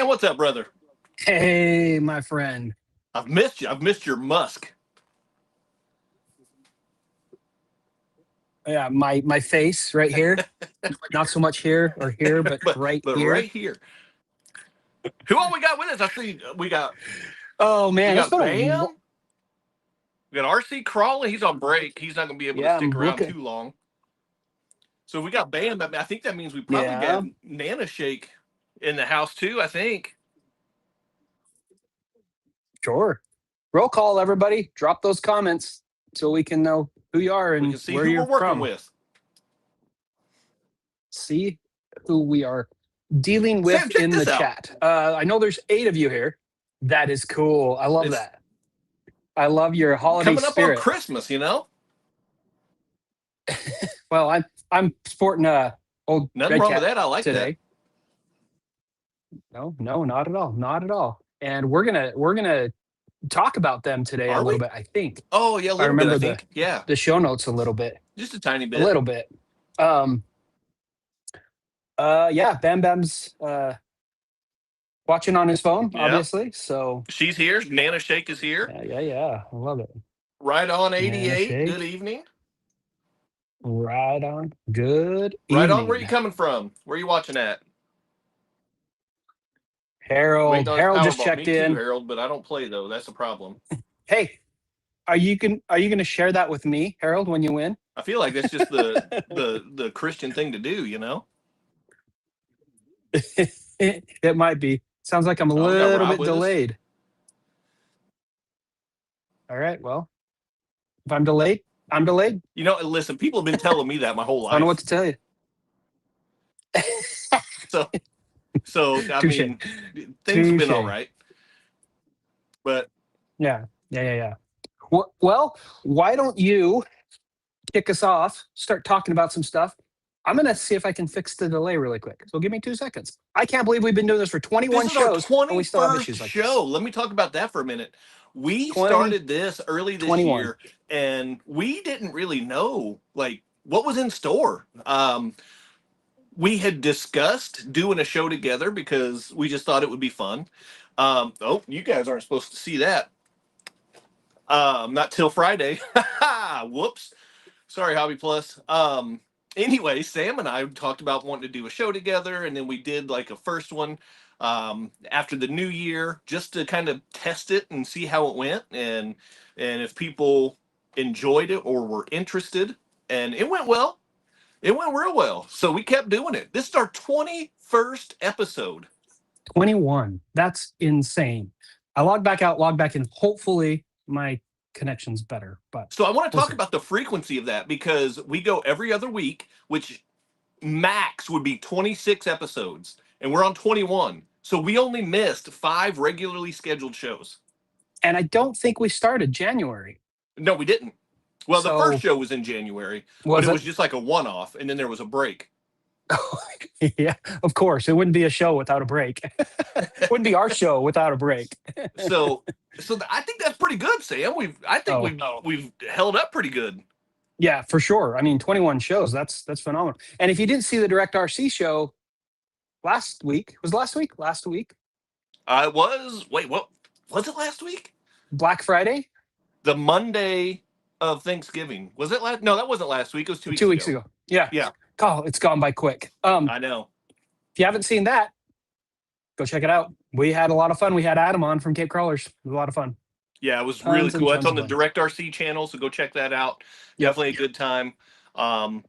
what's up, brother? Hey, my friend. I've missed you. I've missed your musk. Yeah, my face right here. Not so much here or here, but, right here. Right here. Who all we got with us? I see we got. Oh man, we it's got been Bam. We got RC crawling. He's on break. He's not going to be able to stick around too long. So we got Bam. I think that means we probably got NanoTrax in the house too. I think. Sure. Roll call, everybody. Drop those comments so we can know who you are and we can see where who you're we're working from. with. See who we are dealing with Sam, in the chat. I know there's 8 of you here. That is cool. I love that. I love your holiday coming up spirit. on Christmas, you know. Well, I'm sporting a old nothing red wrong cap with that. I like today. that. No, not at all. Not at all. And we're gonna talk about them today a little bit, I think. Oh yeah, a little I remember bit, I think. the show notes a little bit. Just a tiny bit. A little bit. Yeah, Bam Bam's watching on his phone, obviously. So she's here. NanoTrax is here. Yeah. I love it. Right on 88. Good evening. Right on. Good right evening. On. Where are you coming from? Where are you watching at? Harold just checked in. Too, Harold, but I don't play though. That's a problem. Hey, are you gonna share that with me, Harold, when you win? I feel like that's just the Christian thing to do, you know. It might be. Sounds like I'm a little bit delayed. All right. Well, if I'm delayed, I'm delayed. You know, listen, people have been telling me that my whole life. I don't know what to tell you. So I mean, things have been all right. But yeah. Well, why don't you kick us off? Start talking about some stuff. I'm going to see if I can fix the delay really quick. So give me 2 seconds. I can't believe we've been doing this for 21 shows. And we still have issues like this. Let me talk about that for a minute. We started this early this year, and we didn't really know like what was in store. We had discussed doing a show together because we just thought it would be fun. Oh, you guys aren't supposed to see that. Not till Friday. Whoops. Sorry, Hobby Plus. Anyway, Sam and I talked about wanting to do a show together, and then we did like a first one after the new year just to kind of test it and see how it went and if people enjoyed it or were interested. And it went well. It went real well. So we kept doing it. This is our 21st episode. 21. That's insane. I logged back out, logged back in. Hopefully my connection's better. But so I want to talk about the frequency of that because we go every other week, which max would be 26 episodes, and we're on 21. So we only missed 5 regularly scheduled shows. And I don't think we started January. No, we didn't. Well, the first show was in January, but it was just like a one-off, and then there was a break. Yeah, of course. It wouldn't be a show without a break. It wouldn't be our show without a break. So I think that's pretty good, Sam. We've held up pretty good. Yeah, for sure. I mean, 21 shows. That's phenomenal. And if you didn't see the Direct RC show last week, last week? It was. Wait, what was it last week? Black Friday? The Monday of Thanksgiving. Was it last? No, that wasn't last week. It was 2 weeks ago. 2 weeks ago. Yeah. Oh, it's gone by quick. I know. If you haven't seen that, go check it out. We had a lot of fun. We had Adam on from Cape Crawlers. It was a lot of fun. Yeah, it was really cool. It's on the Direct RC channel, so go check that out. Definitely a good time. And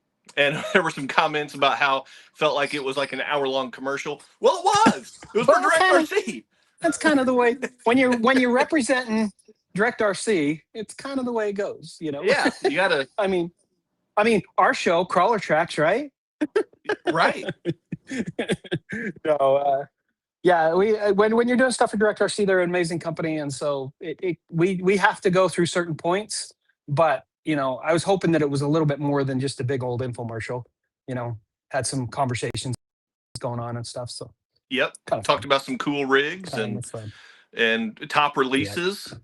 there were some comments about how felt like it was like an hour-long commercial. Well, it was. It was for Direct RC. That's kind of the way when you're representing Direct RC, it's kind of the way it goes, you know. Yeah, you gotta. I mean, our show, Crawler Tracks, right? Right. No, yeah, when you're doing stuff for Direct RC, they're an amazing company, and so we have to go through certain points. But you know, I was hoping that it was a little bit more than just a big old infomercial. You know, had some conversations going on and stuff. So yep, talked about some cool rigs and top releases,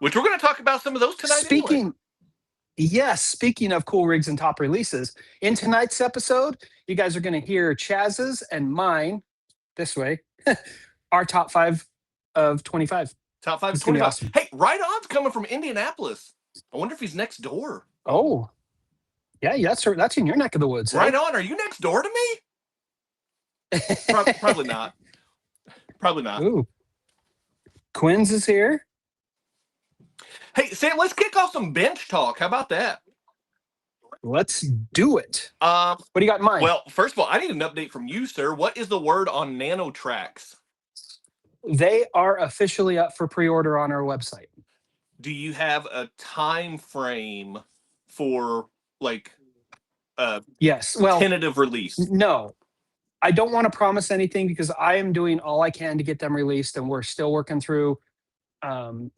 which we're going to talk about some of those tonight. Speaking of cool rigs and top releases, in tonight's episode, you guys are going to hear Chaz's and mine this way our top 5 of 25. Top 5 of It's gonna be 25. awesome. Hey, Right On's coming from Indianapolis. I wonder if he's next door. Oh, yeah, that's in your neck of the woods. Right Eh? On, are you next door to me? Probably not. Probably not. Ooh, Quinn's is here. Hey, Sam, let's kick off some bench talk. How about that? Let's do it. What do you got in mind? Well, first of all, I need an update from you, sir. What is the word on NanoTrax? They are officially up for pre-order on our website. Do you have a time frame for like yes, well, tentative release? No. I don't want to promise anything because I am doing all I can to get them released, and we're still working through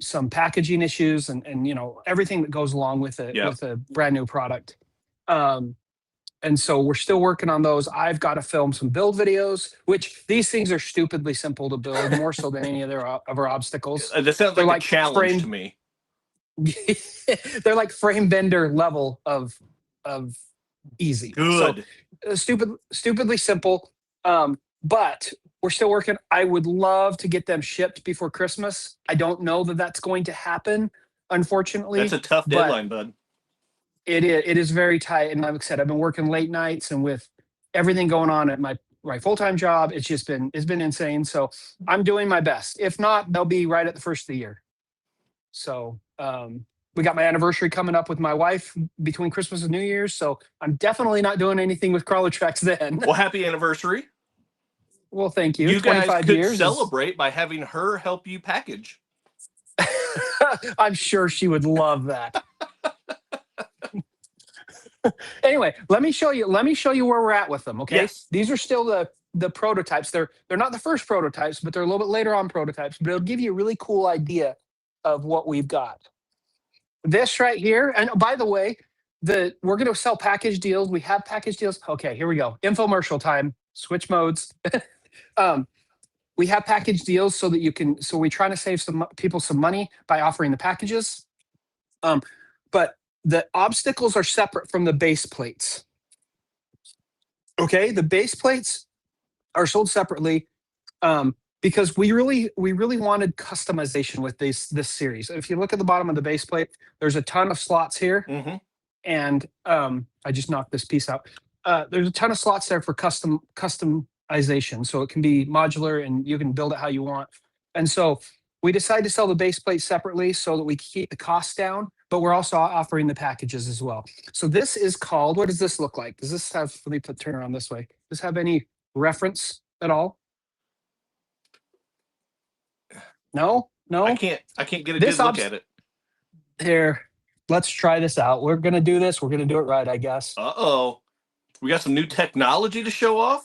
some packaging issues and you know everything that goes along with it with a brand new product. And so we're still working on those. I've got to film some build videos, which these things are stupidly simple to build, more so than any of our obstacles. That sounds like a challenge to me. They're like frame bender level of easy. Good. So, stupidly simple. But we're still working. I would love to get them shipped before Christmas. I don't know that that's going to happen, unfortunately. That's a tough deadline, bud. It is very tight. And like I said, I've been working late nights, and with everything going on at my full-time job, it's been insane. So I'm doing my best. If not, they'll be right at the first of the year. So we got my anniversary coming up with my wife between Christmas and New Year's. So I'm definitely not doing anything with Crawler Tracks then. Well, happy anniversary. Well, thank you. You 25 guys could years celebrate by having her help you package. I'm sure she would love that. Anyway, let me show you where we're at with them. Okay. Yes. These are still the prototypes. They're not the first prototypes, but they're a little bit later on prototypes, but it'll give you a really cool idea of what we've got. This right here, and by the way, we're going to sell package deals. We have package deals. Okay, here we go. Infomercial time. Switch modes. We have package deals so that you can. So we're trying to save some people some money by offering the packages. But the obstacles are separate from the base plates. Okay, the base plates are sold separately because we really wanted customization with this series. If you look at the bottom of the base plate, there's a ton of slots here, and I just knocked this piece out. There's a ton of slots there for customization, so it can be modular and you can build it how you want. And so we decided to sell the base plate separately so that we keep the costs down, but we're also offering the packages as well. So this is called, what does this look like? Does this have, let me turn around this way. Does this have any reference at all? No? I can't get a good look at it. Here, let's try this out. We're going to do this. We're going to do it right, I guess. Uh-oh. We got some new technology to show off?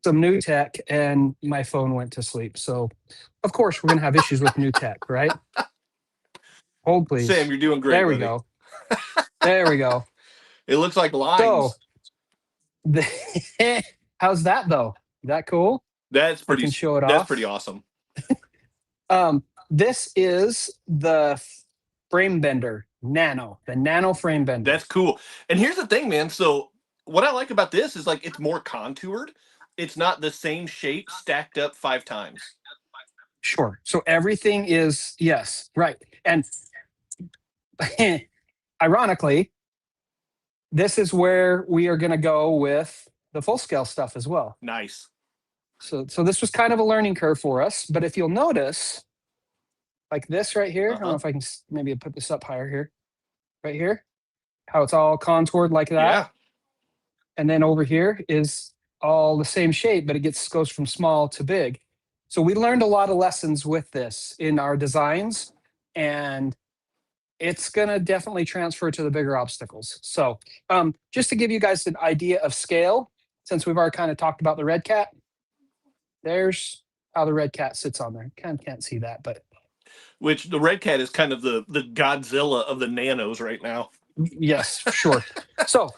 Some new tech, and my phone went to sleep. So, of course, we're going to have issues with new tech, right? Hold, please. Sam, you're doing great. There we go. There we go. It looks like lines. So, how's that, though? Is that cool? That's pretty. I can show it that's off. Pretty awesome. This is the frame bender nano, the nano frame bender. That's cool. And here's the thing, man. So what I like about this is like it's more contoured. It's not the same shape stacked up 5 times. Sure. So everything is, yes, right. And ironically, this is where we are going to go with the full scale stuff as well. Nice. So this was kind of a learning curve for us. But if you'll notice, like this right here, I don't know if I can maybe put this up higher here, right here, how it's all contoured like that. Yeah. And then over here is all the same shape, but it goes from small to big. So we learned a lot of lessons with this in our designs, and it's going to definitely transfer to the bigger obstacles. So just to give you guys an idea of scale, since we've already kind of talked about the Red Cat, there's how the Red Cat sits on there. Kind of can't see that, but. Which the Red Cat is kind of the Godzilla of the nanos right now. Yes, sure. So,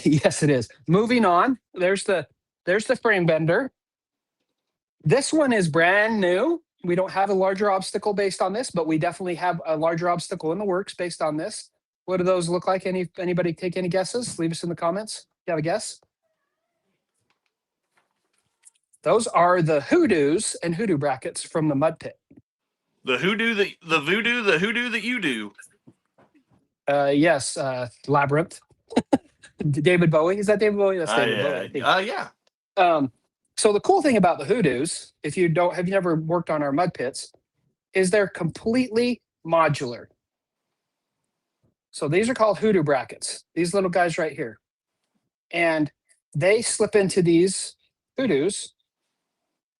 yes, it is. Moving on, there's the frame bender. This one is brand new. We don't have a larger obstacle based on this, but we definitely have a larger obstacle in the works based on this. What do those look like? Anybody take any guesses? Leave us in the comments. You have a guess? Those are the hoodoos and hoodoo brackets from the mud pit. The voodoo that you do. Yes, Labyrinth. David Bowie. Is that David Bowie? That's David Bowie. I think. Yeah. So the cool thing about the hoodoos, if you never worked on our mud pits, is they're completely modular. So these are called hoodoo brackets. These little guys right here, and they slip into these hoodoos,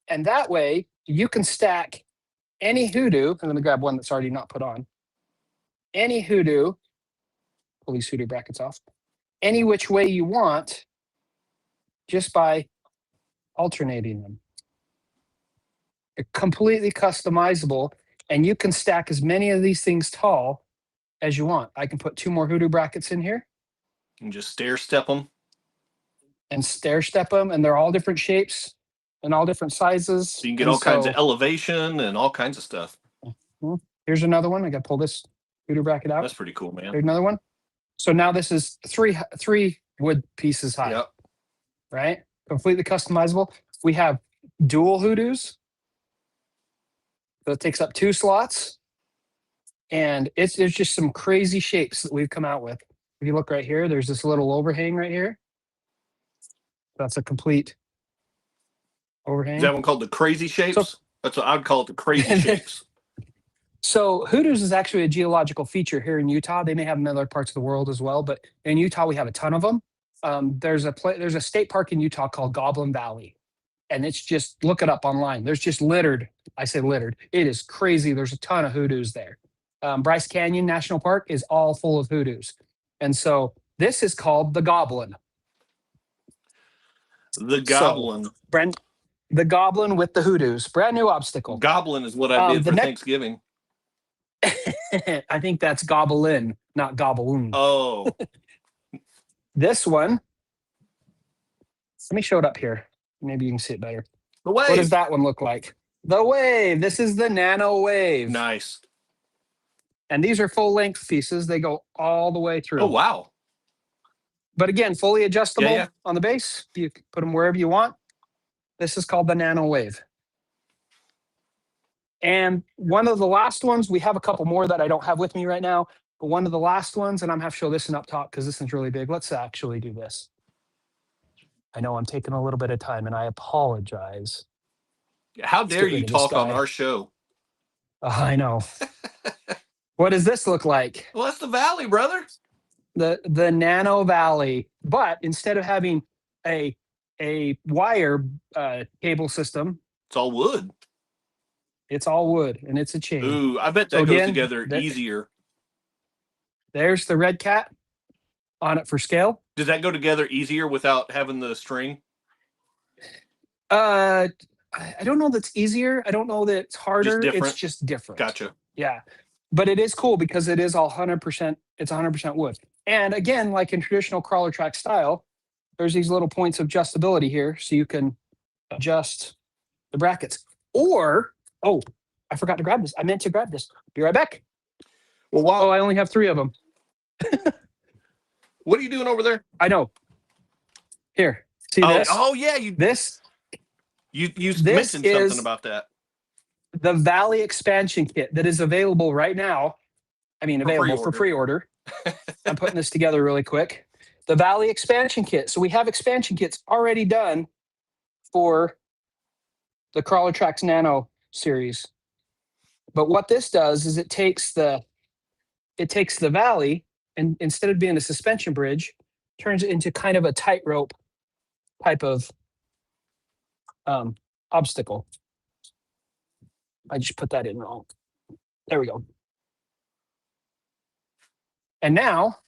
and that way you can stack any hoodoo. I'm going to grab one that's already not put on. Any hoodoo. Pull these hoodoo brackets off. Any which way you want, just by alternating them. They're completely customizable, and you can stack as many of these things tall as you want. I can put 2 more hoodoo brackets in here. And just stair step them. And stair step them, and they're all different shapes and all different sizes. So you can get all kinds of elevation and all kinds of stuff. Here's another one. I got to pull this hoodoo bracket out. That's pretty cool, man. Here's another one. So now this is three wood pieces high. Yep. Right? Completely customizable. We have dual hoodoos. So it takes up 2 slots. And there's just some crazy shapes that we've come out with. If you look right here, there's this little overhang right here. That's a complete overhang. Is that one called the crazy shapes? That's what I'd call it, the crazy shapes. So hoodoos is actually a geological feature here in Utah. They may have them in other parts of the world as well, but in Utah we have a ton of them. There's a state park in Utah called Goblin Valley, and it's just, look it up online. There's just littered. I say littered. It is crazy. There's a ton of hoodoos there. Bryce Canyon National Park is all full of hoodoos, and so this is called the Goblin. The Goblin. So, the Goblin with the hoodoos. Brand new obstacle. Goblin is what I did for Thanksgiving. I think that's Goblin, not Gobbleoon. Oh. This one, let me show it up here. Maybe you can see it better. The Wave. What does that one look like? The Wave. This is the Nano Wave. Nice. And these are full length pieces. They go all the way through. Oh, wow. But again, fully adjustable on the base. You can put them wherever you want. This is called the Nano Wave. And one of the last ones, we have a couple more that I don't have with me right now, but one of the last ones, and I'm going to have to show this one up top because this one's really big. Let's actually do this. I know I'm taking a little bit of time, and I apologize. How dare you talk on our show? I know. What does this look like? Well, that's the Valley, brother. The Nano Valley. But instead of having a wire cable system, it's all wood. It's all wood, and it's a chain. Ooh, I bet that goes together easier. There's the Red Cat on it for scale. Does that go together easier without having the string? I don't know that's easier. I don't know that it's harder. It's just different. Gotcha. Yeah. But it is cool because it is all 100%. It's 100% wood. And again, like in traditional crawler track style, there's these little points of adjustability here, so you can adjust the brackets. Or, oh, I forgot to grab this. I meant to grab this. Be right back. Well, wow. Oh, I only have 3 of them. What are you doing over there? I know. Here, see this? Oh yeah, you mentioned something about that. The Valley expansion kit that is available right now. I mean, available for pre-order. I'm putting this together really quick. The Valley expansion kit. So we have expansion kits already done for the Crawler Tracks Nano series. But what this does is it takes the Valley, and instead of being a suspension bridge, turns it into kind of a tightrope type of obstacle. I just put that in wrong. There we go. And now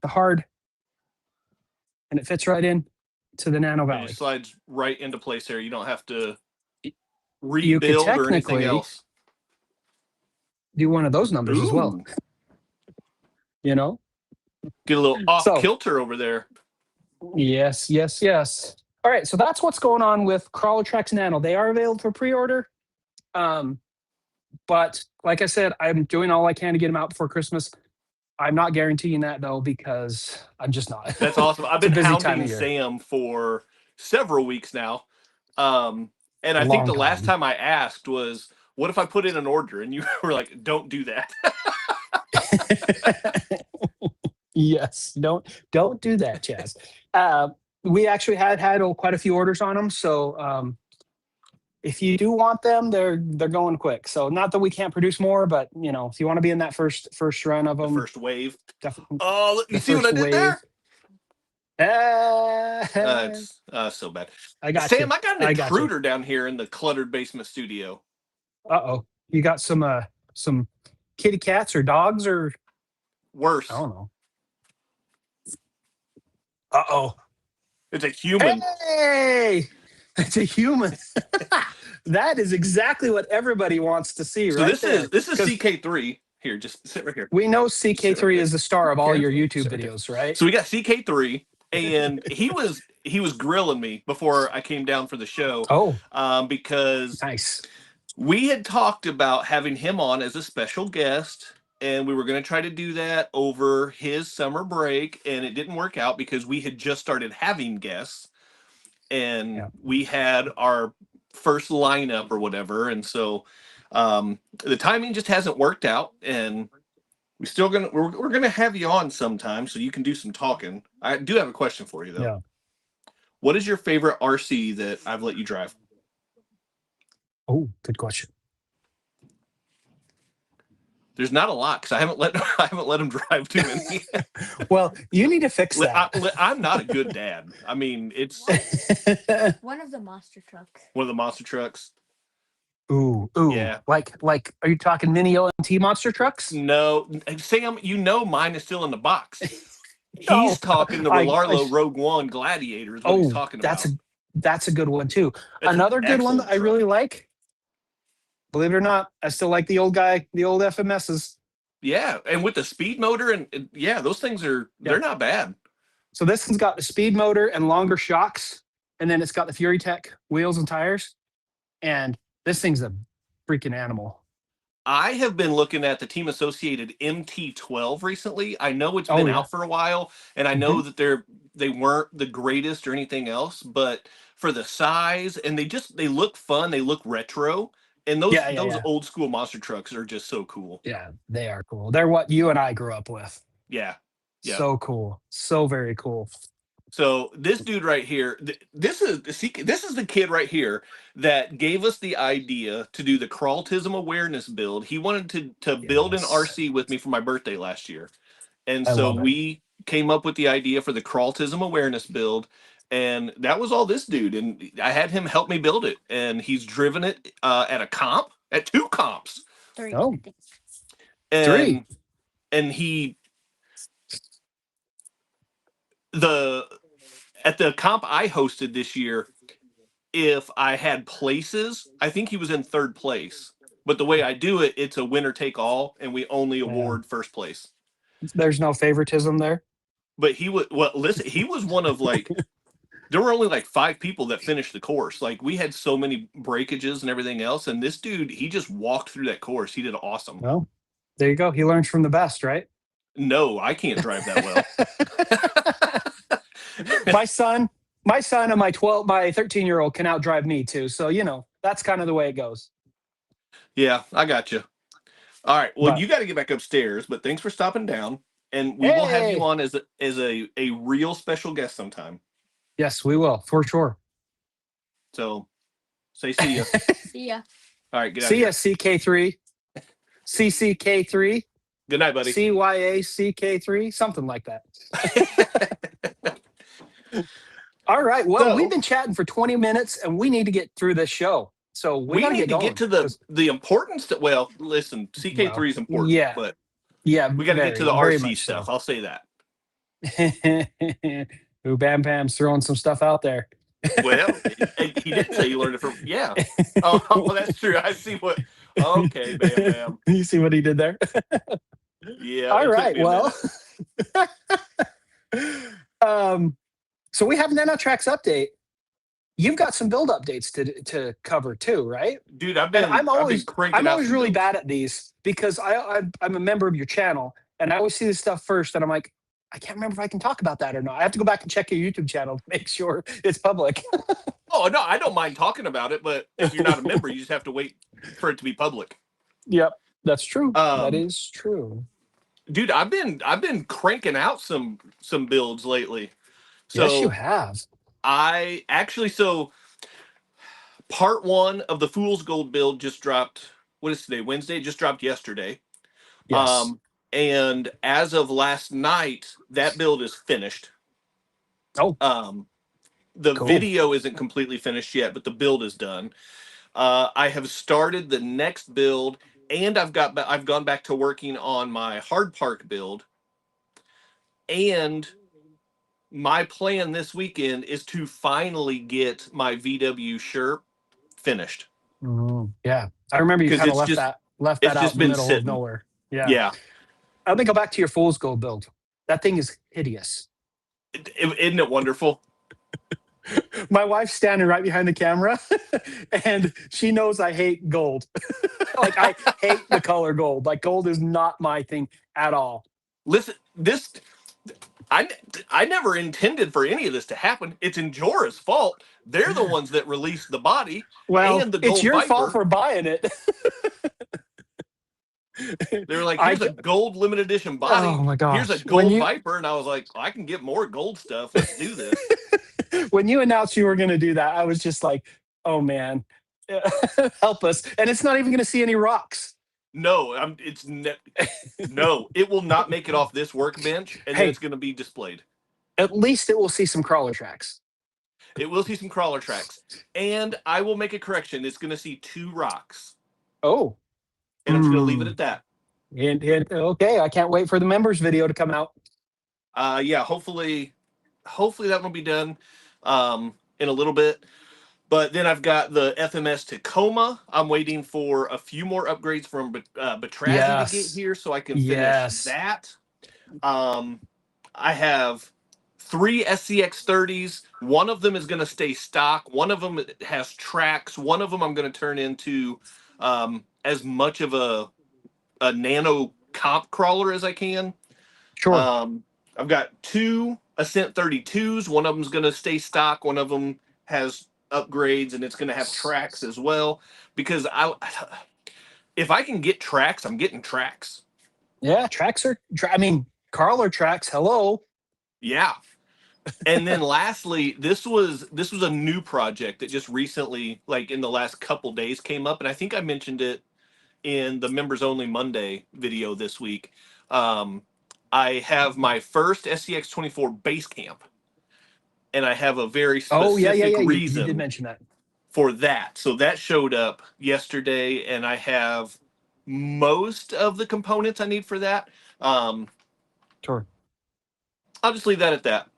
and it fits right in to the Nano Valley. It slides right into place here. You don't have to rebuild or anything else. Do one of those numbers as well. You know? Get a little off kilter over there. Yes. All right, so that's what's going on with Crawler Tracks Nano. They are available for pre-order. But like I said, I'm doing all I can to get them out before Christmas. I'm not guaranteeing that, though, because I'm just not. That's awesome. I've been hounding Sam for several weeks now And I think the last time I asked was, what if I put in an order? And you were like, don't do that. Yes, don't do that, Chaz. We actually had quite a few orders on them, so if you do want them, they're going quick. So not that we can't produce more, but if you want to be in that first run of them, the first wave. Definitely. Oh, you see what I did there? It's so bad. I got Sam, you. I got an intruder down here in the cluttered basement studio. Uh-oh. You got some kitty cats or dogs or worse? I don't know. Uh-oh. It's a human. Hey! It's a human. That is exactly what everybody wants to see, so right? So this is CK3. Here, just sit right here. We know CK3 is the star of all your YouTube videos, right? So we got CK3, and he was grilling me before I came down for the show. Oh, because nice. We had talked about having him on as a special guest, and we were going to try to do that over his summer break, and it didn't work out because we had just started having guests, and we had our first lineup or whatever, and so the timing just hasn't worked out, and we're gonna have you on sometime so you can do some talking. I do have a question for you though. Yeah. What is your favorite RC that I've let you drive? Oh, good question. There's not a lot because I haven't let him drive too many. Well, you need to fix that. I'm not a good dad. I mean, it's one of the monster trucks. One of the monster trucks. Ooh, yeah. Like, are you talking mini OMT monster trucks? No, Sam. Mine is still in the box. He's talking the Relarlo Rogue One Gladiator. Is what he's talking about. That's a good one too. Another good one that I really like. Believe it or not, I still like the old FMSs. Yeah, and with the speed motor and yeah, those things they're not bad. So this one's got the speed motor and longer shocks, and then it's got the Fury Tech wheels and tires, and this thing's a freaking animal. I have been looking at the Team Associated MT12 recently. I know it's been out for a while, and I know that they weren't the greatest or anything else, but for the size, and they look fun, they look retro. And those old school monster trucks are just so cool. Yeah, they are cool. They're what you and I grew up with. Yeah. So cool. So very cool. So this dude right here, this is the kid right here that gave us the idea to do the Crawltism awareness build. He wanted to build an RC with me for my birthday last year. And so we came up with the idea for the Crawltism awareness build. And that was all this dude. And I had him help me build it. And he's driven it at 2 comps. 3. Oh. And, 3. And he... At the comp I hosted this year, if I had places, I think he was in 3rd place. But the way I do it, it's a winner take all, and we only award 1st place. There's no favoritism there. But he was he was one of there were only 5 people that finished the course. We had so many breakages and everything else, and this dude, he just walked through that course. He did awesome. Well, there you go. He learns from the best, right? No, I can't drive that well. my son and my 13-year-old can outdrive me too. So, that's kind of the way it goes. Yeah, I got you. All right. Well, you got to get back upstairs, but thanks for stopping down. And we will have you on as a real special guest sometime. Yes, we will, for sure. So, say see ya. See ya. All right, get out see ya, here. CK3. CCK3. Good night, buddy. CYACK3, something like that. All right. Well, we've been chatting for 20 minutes, and we need to get through this show. So we need to get to the importance that. Well, listen, CK3 is important. Yeah, but yeah, we got to get to the RC stuff. I'll say that. Ooh, Bam Bam's throwing some stuff out there. Well, he did say you learned it from. Yeah. Oh, that's true. I see what. Okay, Bam Bam. You see what he did there? Yeah. All right. Well. So we have NanoTrax update. You've got some build updates to cover too, right? Dude, I'm always really bad at these because I'm a member of your channel, and I always see this stuff first, and I'm like, I can't remember if I can talk about that or not. I have to go back and check your YouTube channel to make sure it's public. Oh no, I don't mind talking about it, but if you're not a member, you just have to wait for it to be public. Yep, that's true. That Um, is true. Dude, I've been cranking out some builds lately. Yes, you So have. I actually part one of the Fool's Gold build just dropped. What is today? Wednesday. It just dropped yesterday. Yes. And as of last night, that build is finished. Oh, The cool. video isn't completely finished yet, but the build is done. I have started the next build, and I've gone back to working on my hard park build. And my plan this weekend is to finally get my VW Sherp finished. Yeah, I remember you Because kind of left it's that out just in the been middle of sitting. nowhere. Yeah. Yeah. Let me go back to your Fool's Gold build. That thing is hideous. Isn't it wonderful? My wife's standing right behind the camera, and she knows I hate gold. Like, I hate the color gold. Like, gold is not my thing at all. Listen, I never intended for any of this to happen. It's Injora's fault. They're the ones that released the body Well, and the it's gold your fault Viper. for buying it. They were like, here's a gold limited edition body. Oh my gosh. Here's a gold Viper. And I was like, I can get more gold stuff. Let's do this. When you announced you were going to do that, I was just like, oh man, help us. And it's not even going to see any rocks. No, no, it will not make it off this workbench, and then it's going to be displayed. At least it will see some crawler tracks. It will see some crawler tracks. And I will make a correction. It's going to see 2 rocks. Oh. And I'm just going to leave it at that. And okay, I can't wait for the members video to come out. Yeah, hopefully that will be done in a little bit. But then I've got the FMS Tacoma. I'm waiting for a few more upgrades from Batrazzi to get here so I can finish that. I have 3 SCX 30s. One of them is going to stay stock. One of them has tracks. One of them I'm going to turn into as much of a nano comp crawler as I can. Sure. I've got 2 Ascent 32s. One of them's going to stay stock. One of them has upgrades, and it's going to have tracks as well. Because if I can get tracks, I'm getting tracks. Yeah, tracks are. I mean, crawler tracks. Hello. Yeah. And then lastly, this was a new project that just recently, like in the last couple days, came up, and I think I mentioned it in the Members Only Monday video this week. I have my first SCX 24 base camp, and I have a very specific reason you did mention that for that. So that showed up yesterday, and I have most of the components I need for that. Sure. I'll just leave that at that.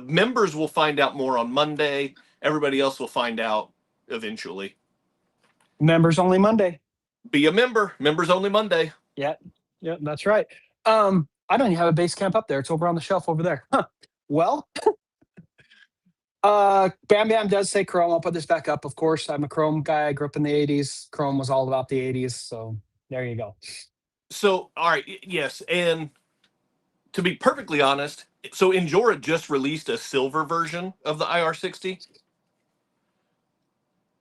Members will find out more on Monday. Everybody else will find out eventually. Members Only Monday. Be a member. Members Only Monday. Yeah, that's right. I don't even have a base camp up there. It's over on the shelf over there. Huh. Well, Bam Bam does say Chrome. I'll put this back up. Of course, I'm a Chrome guy. I grew up in the 80s. Chrome was all about the 80s. So there you go. So, all right. Yes. And to be perfectly honest, so Injora just released a silver version of the IR60.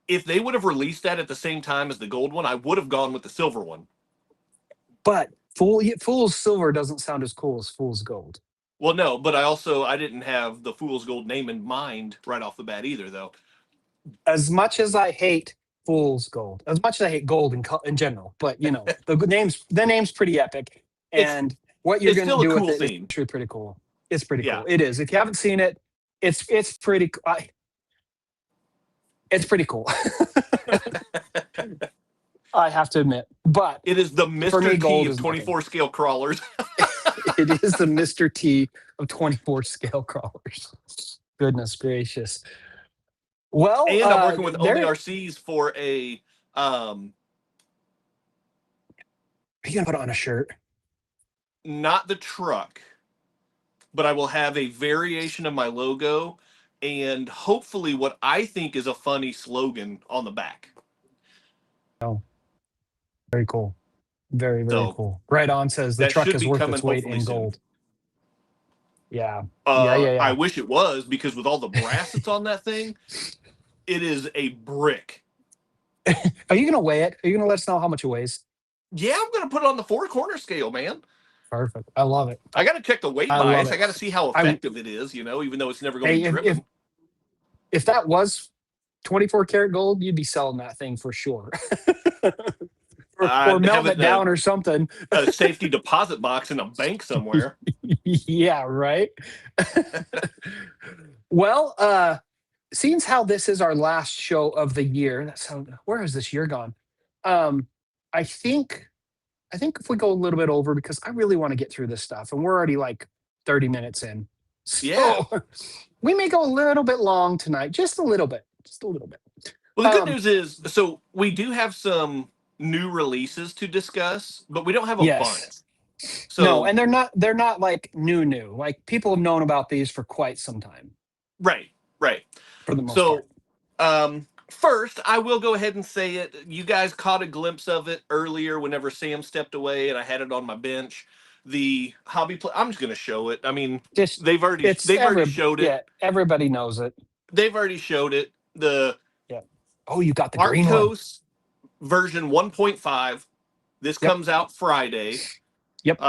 If they would have released that at the same time as the gold one, I would have gone with the silver one. But Fool's Silver doesn't sound as cool as Fool's Gold. Well, no, but I didn't have the Fool's Gold name in mind right off the bat either, though. As much as I hate Fool's Gold, as much as I hate gold in general, but you know, the name's pretty epic, and what you're going to do with it is actually pretty cool. It's pretty cool. It is. If you haven't seen it, it's pretty. It's pretty cool. I have to admit, but it is the Mr. T of 24 scale crawlers. It is the Mr. T of 24 scale crawlers. Goodness gracious. Well, and I'm working with only RCs for a. Are you gonna put on a shirt? Not the truck, but I will have a variation of my logo and hopefully what I think is a funny slogan on the back. Oh, very cool. Very cool. Right on says the truck is worth its weight in gold. Yeah. I wish it was, because with all the brass that's on that thing, it is a brick. Are you gonna weigh it? Are you gonna let us know how much it weighs? Yeah, I'm gonna put it on the 4-corner scale, man. Perfect. I love it. I got to check the weight I love bias. I it. got to see how effective it is, even though it's never going to Hey, be driven. if that was 24 karat gold, you'd be selling that thing for sure. or melting it down or something. A safety deposit box in a bank somewhere. Yeah, right. Well, seeing how this is our last show of the year, where has this year gone? I think if we go a little bit over, because I really want to get through this stuff, and we're already like 30 minutes in. So we may go a little bit long tonight, just a little bit. Well, the good news is, so we do have some new releases to discuss, but we don't have a bunch. So no, and they're not like new. Like, people have known about these for quite some time. Right. For the most part. First, I will go ahead and say it. You guys caught a glimpse of it earlier whenever Sam stepped away, and I had it on my bench. The Hobby Plus. I'm just going to show it. I mean, they've already showed it. Yeah, everybody knows it. They've already showed it. Oh, you got the green one. Arktos version 1.5. This comes out Friday. Yep.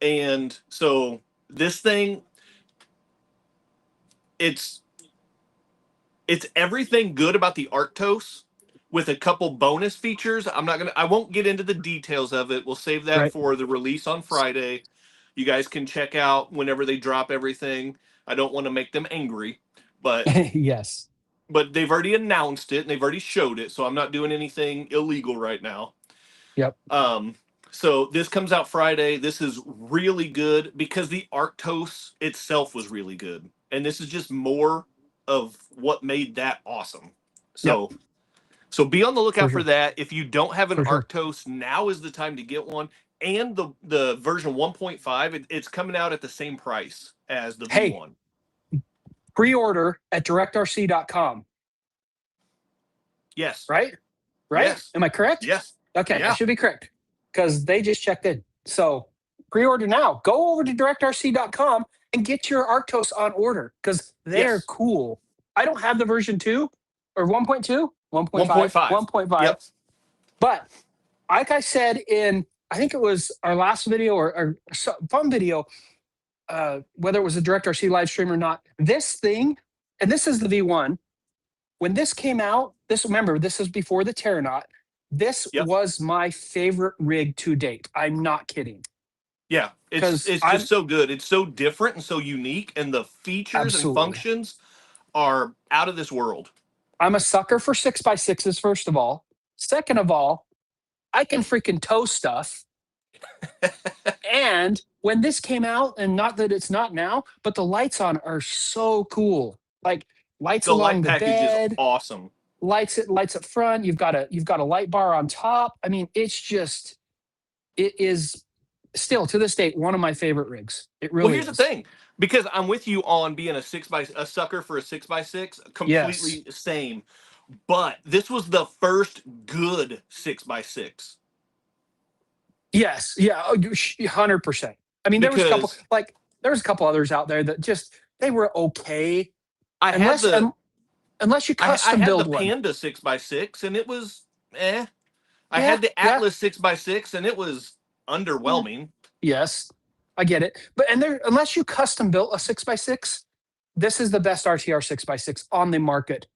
And so this thing, it's everything good about the Arktos with a couple bonus features. I won't get into the details of it. We'll save that for the release on Friday. You guys can check out whenever they drop everything. I don't want to make them angry, but yes. But they've already announced it and they've already showed it, so I'm not doing anything illegal right now. Yep. So this comes out Friday. This is really good because the Arktos itself was really good, and this is just more of what made that awesome. So be on the lookout for that. If you don't have an Arktos, now is the time to get one. And the version 1.5, it's coming out at the same price as the V1. Pre-order at directrc.com. Yes. Right? Yes. Am I correct? Yes. Okay, I should be correct, because they just checked in. So pre-order now. Go over to directrc.com and get your Arktos on order, because they're cool. I don't have the version 2 or 1.2, 1.5. 1.5. Yep. But like I said in, I think it was our last video or fun video, whether it was a DirectRC live stream or not, this thing, and this is the V1. When this came out, remember, this is before the Terranaut. This was my favorite rig to date. I'm not kidding. Yeah, it's just so good. It's so different and so unique, and the features and functions are out of this world. I'm a sucker for 6x6s, first of all. Second of all, I can freaking tow stuff. And when this came out, and not that it's not now, but the lights on are so cool. Like, lights along the bed, is awesome. Lights up front. You've got a light bar on top. I mean, it is still to this date one of my favorite rigs. It really. Well, here's the thing, because I'm with you on being a sucker for a 6x6. Completely same. But this was the first good 6x6. Yes, yeah, 100%. I mean, there was a couple others out there that they were okay. Unless you custom build one. I had the Panda 6x6 and it was I had the Atlas 6x6 and it was underwhelming. Yes, I get it. But unless you custom built a 6x6, this is the best RTR 6x6 on the market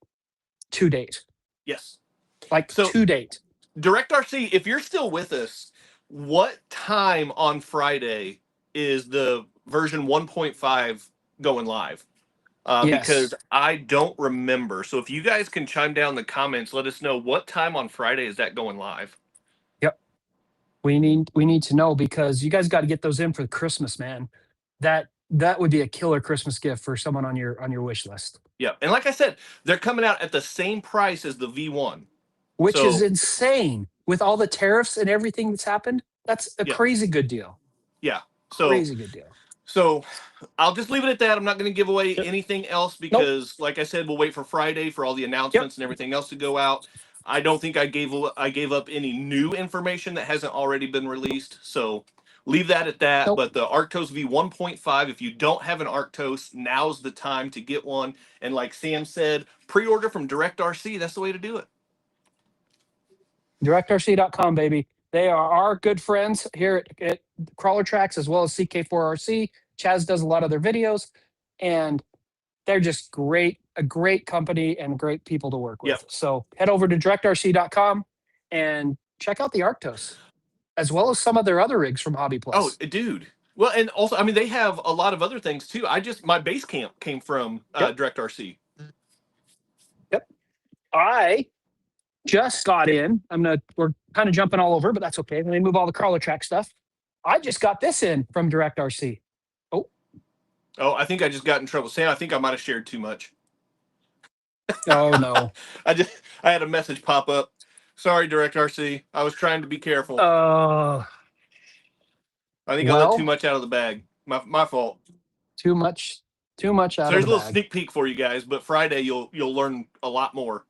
to date. Yes. To date. DirectRC, if you're still with us, what time on Friday is the version 1.5 going live? Because I don't remember. So if you guys can chime down in the comments, let us know what time on Friday is that going live. Yep. We need to know, because you guys got to get those in for Christmas, man. That would be a killer Christmas gift for someone on your wish list. Yeah. And like I said, they're coming out at the same price as the V1. Which is insane. With all the tariffs and everything that's happened, that's a crazy good deal. Yeah. Crazy good deal. So I'll just leave it at that. I'm not going to give away anything else because, like I said, we'll wait for Friday for all the announcements and everything else to go out. I don't think I gave up any new information that hasn't already been released. So leave that at that. Nope. But the Arktos V1.5, if you don't have an Arktos, now's the time to get one. And like Sam said, pre-order from Direct RC. That's the way to do it. DirectRC.com, baby. They are our good friends here at Crawler Tracks, as well as CK4RC. Chaz does a lot of their videos, and they're just a great company and great people to work with. Yep. So head over to DirectRC.com and check out the Arktos, as well as some of their other rigs from Hobby Plus. Oh, dude. Well, and also, I mean, they have a lot of other things too. My base camp came from Direct RC. Yep. I just got in. We're kind of jumping all over, but that's okay. Let me move all the Crawler Track stuff. I just got this in from Direct RC. Oh, I think I just got in trouble. Sam, I think I might have shared too much. Oh no. I had a message pop up. Sorry, Direct RC. I was trying to be careful. I think I let too much out of the bag. My fault. Too much out of the bag. So there's a little sneak peek for you guys, but Friday you'll learn a lot more.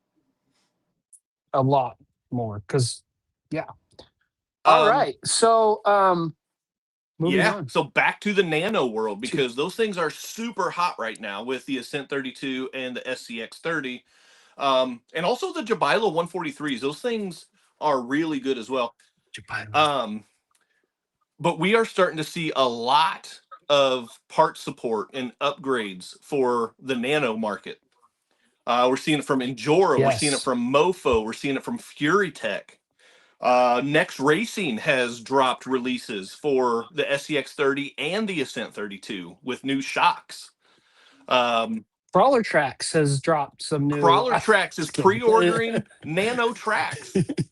A lot more, because yeah. All right. So moving on. So back to the Nano world, because those things are super hot right now with the Ascent 32 and the SCX 30. And also the Jabilo 143s. Those things are really good as well. But we are starting to see a lot of part support and upgrades for the Nano market. We're seeing it from Injora. Yes. We're seeing it from Mofo. We're seeing it from Furytech. Nexx Racing has dropped releases for the SCX 30 and the Ascent 32 with new shocks. Crawler Tracks has dropped some new. Crawler Tracks is pre-ordering NanoTrax.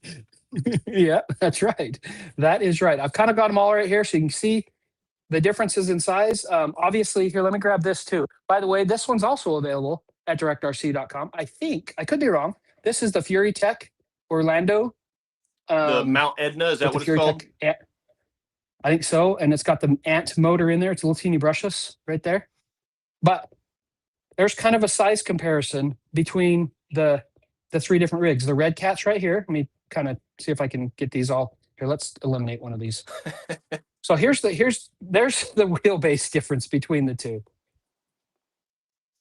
Yeah, that's right. That is right. I've kind of got them all right here, so you can see the differences in size. Obviously, here, let me grab this too. By the way, this one's also available at directrc.com. I think, I could be wrong. This is the Furytech Orlando. The Mount Edna, is that what it's called? I think so. And it's got the Ant motor in there. It's a little teeny brushless right there. But there's kind of a size comparison between the three different rigs. The Red Cats right here. Let me kind of see if I can get these all here. Let's eliminate one of these. So there's the wheelbase difference between the two.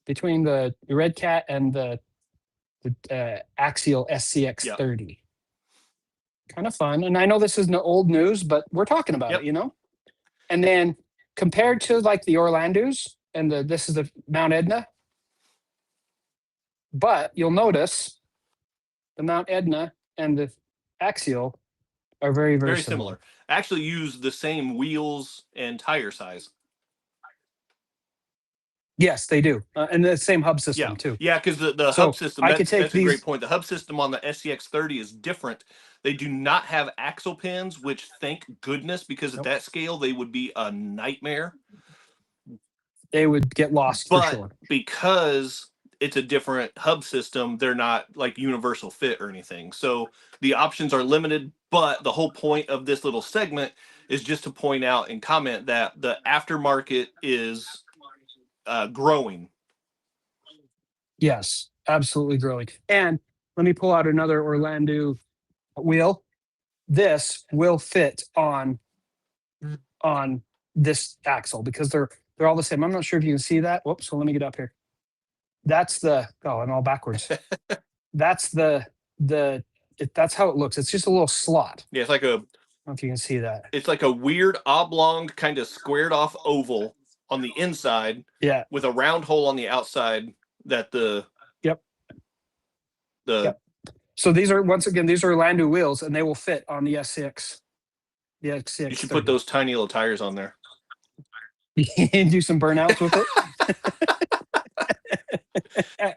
Between the Red Cat and the Axial SCX 30. Kind of fun. And I know this isn't old news, but we're talking about it, you know? And then compared to like the Orlandos and this is the Mount Edna. But you'll notice the Mount Edna and the Axial are very, very similar. Actually use the same wheels and tire size. Yes, they do. And the same hub system too. Yeah, because the hub system, that's a great point. The hub system on the SCX 30 is different. They do not have axle pins, which thank goodness, because at that scale, they would be a nightmare. They would get lost for sure. Because it's a different hub system, they're not like universal fit or anything. So the options are limited, but the whole point of this little segment is just to point out and comment that the aftermarket is growing. Yes, absolutely growing. And let me pull out another Orlando wheel. This will fit on this axle because they're all the same. I'm not sure if you can see that. Whoops, so let me get up here. That's I'm all backwards. That's that's how it looks. It's just a little slot. Yeah, it's like I don't know if you can see that. It's like a weird oblong kind of squared off oval on the inside. Yeah. With a round hole on the outside that So these are, once again, these are Orlando wheels, and they will fit on the SCX. The SCX. You should put those tiny little tires on there. And do some burnouts with it.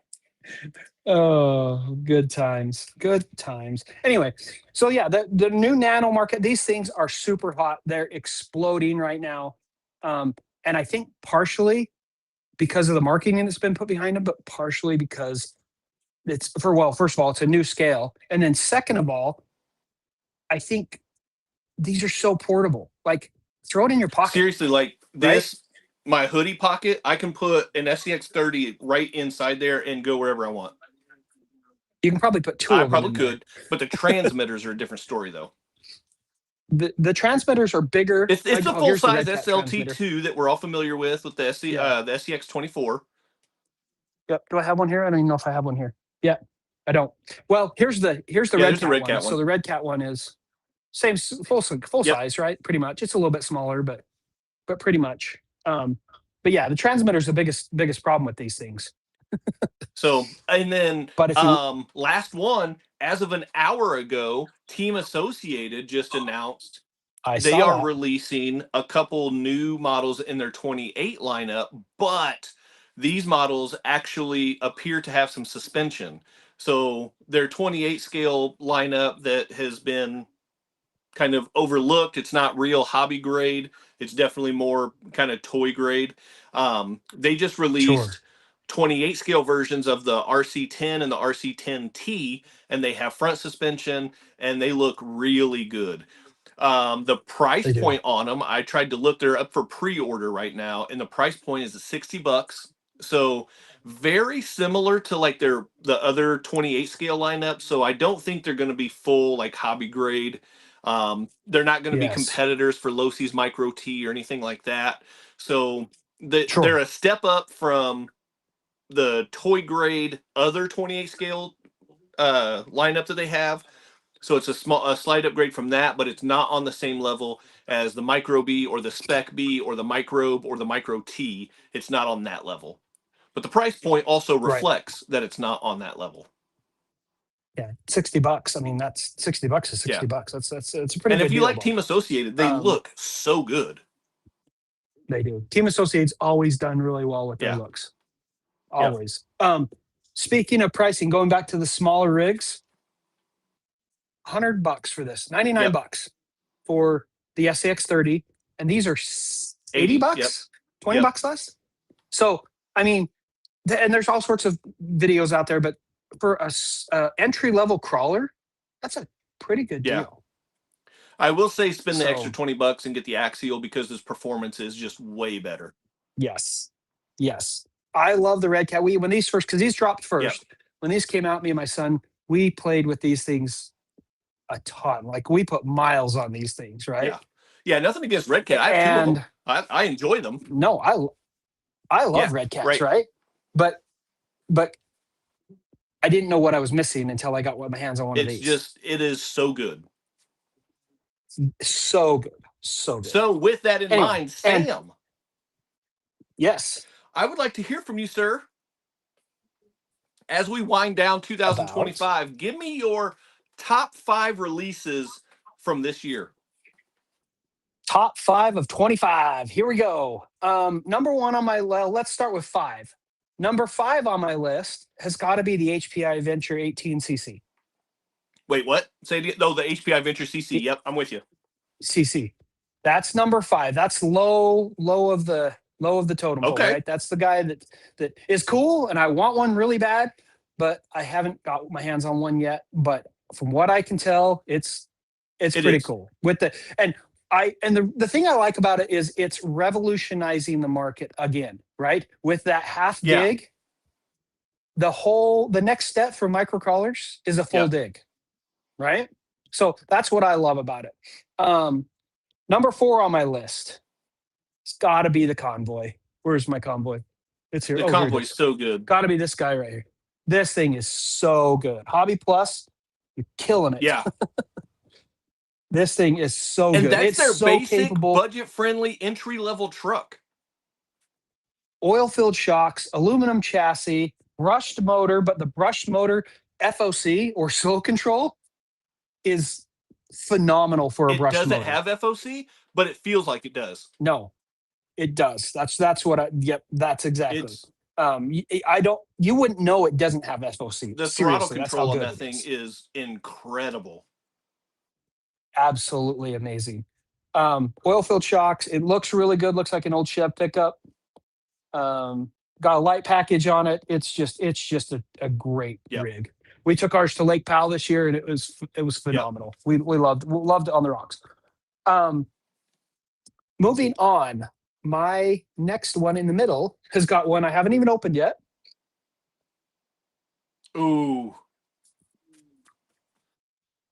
Oh, good times. Good times. Anyway, so yeah, the new Nano market, these things are super hot. They're exploding right now. And I think partially because of the marketing that's been put behind them, but partially because first of all, it's a new scale. And then second of all, I think these are so portable. Like, throw it in your pocket. Seriously, like this, my hoodie pocket, I can put an SCX 30 right inside there and go wherever I want. You can probably put two of them. I probably could, but the transmitters are a different story, though. the transmitters are bigger. It's the here's full the size Red Cat transmitter. SLT2 that we're all familiar with the Yeah. the SCX24. Yep. Do I have one here? I don't even know if I have one here. Yeah, I don't. Well, here's the Red Cat Red one. Cat So one. the Red Cat one is same full Yep. size, right? Pretty much. It's a little bit smaller, but pretty much. But yeah, the transmitter's the biggest problem with these things. So, and then But if you, last one, as of an hour ago, Team Associated just announced I they saw are that. releasing a couple new models in their 28 lineup, but these models actually appear to have some suspension. So their 28 scale lineup that has been kind of overlooked, it's not real hobby grade. It's definitely more kind of toy grade. They just released Sure. 28 scale versions of the RC10 and the RC10T, and they have front suspension and they look really good. The price They do. point on them, I tried to look, they're up for pre-order right now, and the price point is $60. So very similar to like the other 28 scale lineup. So I don't think they're going to be full like hobby grade. They're not going to be Yes. competitors for Losey's Micro T or anything like that. So they're Sure. a step up from the toy grade other 28 scale lineup that they have. So it's a slight upgrade from that, but it's not on the same level as the Micro B or the Spec B or the Microbe or the Micro T. It's not on that level. But the price point also Right. reflects that it's not on that level. Yeah, $60. I mean, that's $60 is $60. That's it's a pretty And good if you deal. like Team Associated, they look so good. They do. Team Associate's always done really well with their looks. Always. Speaking of pricing, going back to the smaller rigs, $100 for this, $99 for the SAX30, and these are $80, $20 less. So I mean, and there's all sorts of videos out there, but for a entry level crawler, that's a pretty good deal. I will say spend the extra $20 and get the Axial because this performance is just way better. Yes. I love the Red Cat. When these first, because these dropped first, when these came out, me and my son, we played with these things a ton. Like we put miles on these things, right? Yeah, nothing against Red Cat. I have two of them. I enjoy them. No, I love Red Cats, right? But I didn't know what I was missing until I got my hands on one of these. It is so good. So good. So good. So with that in mind, Sam. Yes. I would like to hear from you, sir. As we wind down 2025, give me your top 5 releases from this year. Top 5 of 25. Here we go. Number 1 on my list. Let's start with 5. Number 5 on my list has got to be the HPI Venture 18cc. Wait, what? Say the HPI Venture CC. Yep, I'm with you. CC. That's number 5. That's low of the totem pole, right? That's the guy that is cool, and I want one really bad, but I haven't got my hands on one yet. But from what I can tell, it's pretty cool. With the thing I like about it is it's revolutionizing the market again, right? With that half dig, the next step for microcrawlers is a full dig, right? So that's what I love about it. Number 4 on my list, it's got to be the Convoy. Where's my Convoy? It's here. The Convoy's so good. Got to be this guy right here. This thing is so good. Hobby Plus, you're killing it. Yeah. This thing is so good. And that's their so basic, budget-friendly, entry-level truck. Oil-filled shocks, aluminum chassis, brushed motor, but the brushed motor FOC or slow control is phenomenal for a brushed motor. It doesn't have FOC, but it feels like it does. No, it does. That's what that's exactly. You wouldn't know it doesn't have FOC. The throttle control on that thing is incredible. Absolutely amazing. Oil-filled shocks. It looks really good. Looks like an old Chev pickup. Got a light package on it. It's just a great rig. We took ours to Lake Powell this year, and it was phenomenal. We loved it on the rocks. Moving on, my next one in the middle has got one I haven't even opened yet. Ooh.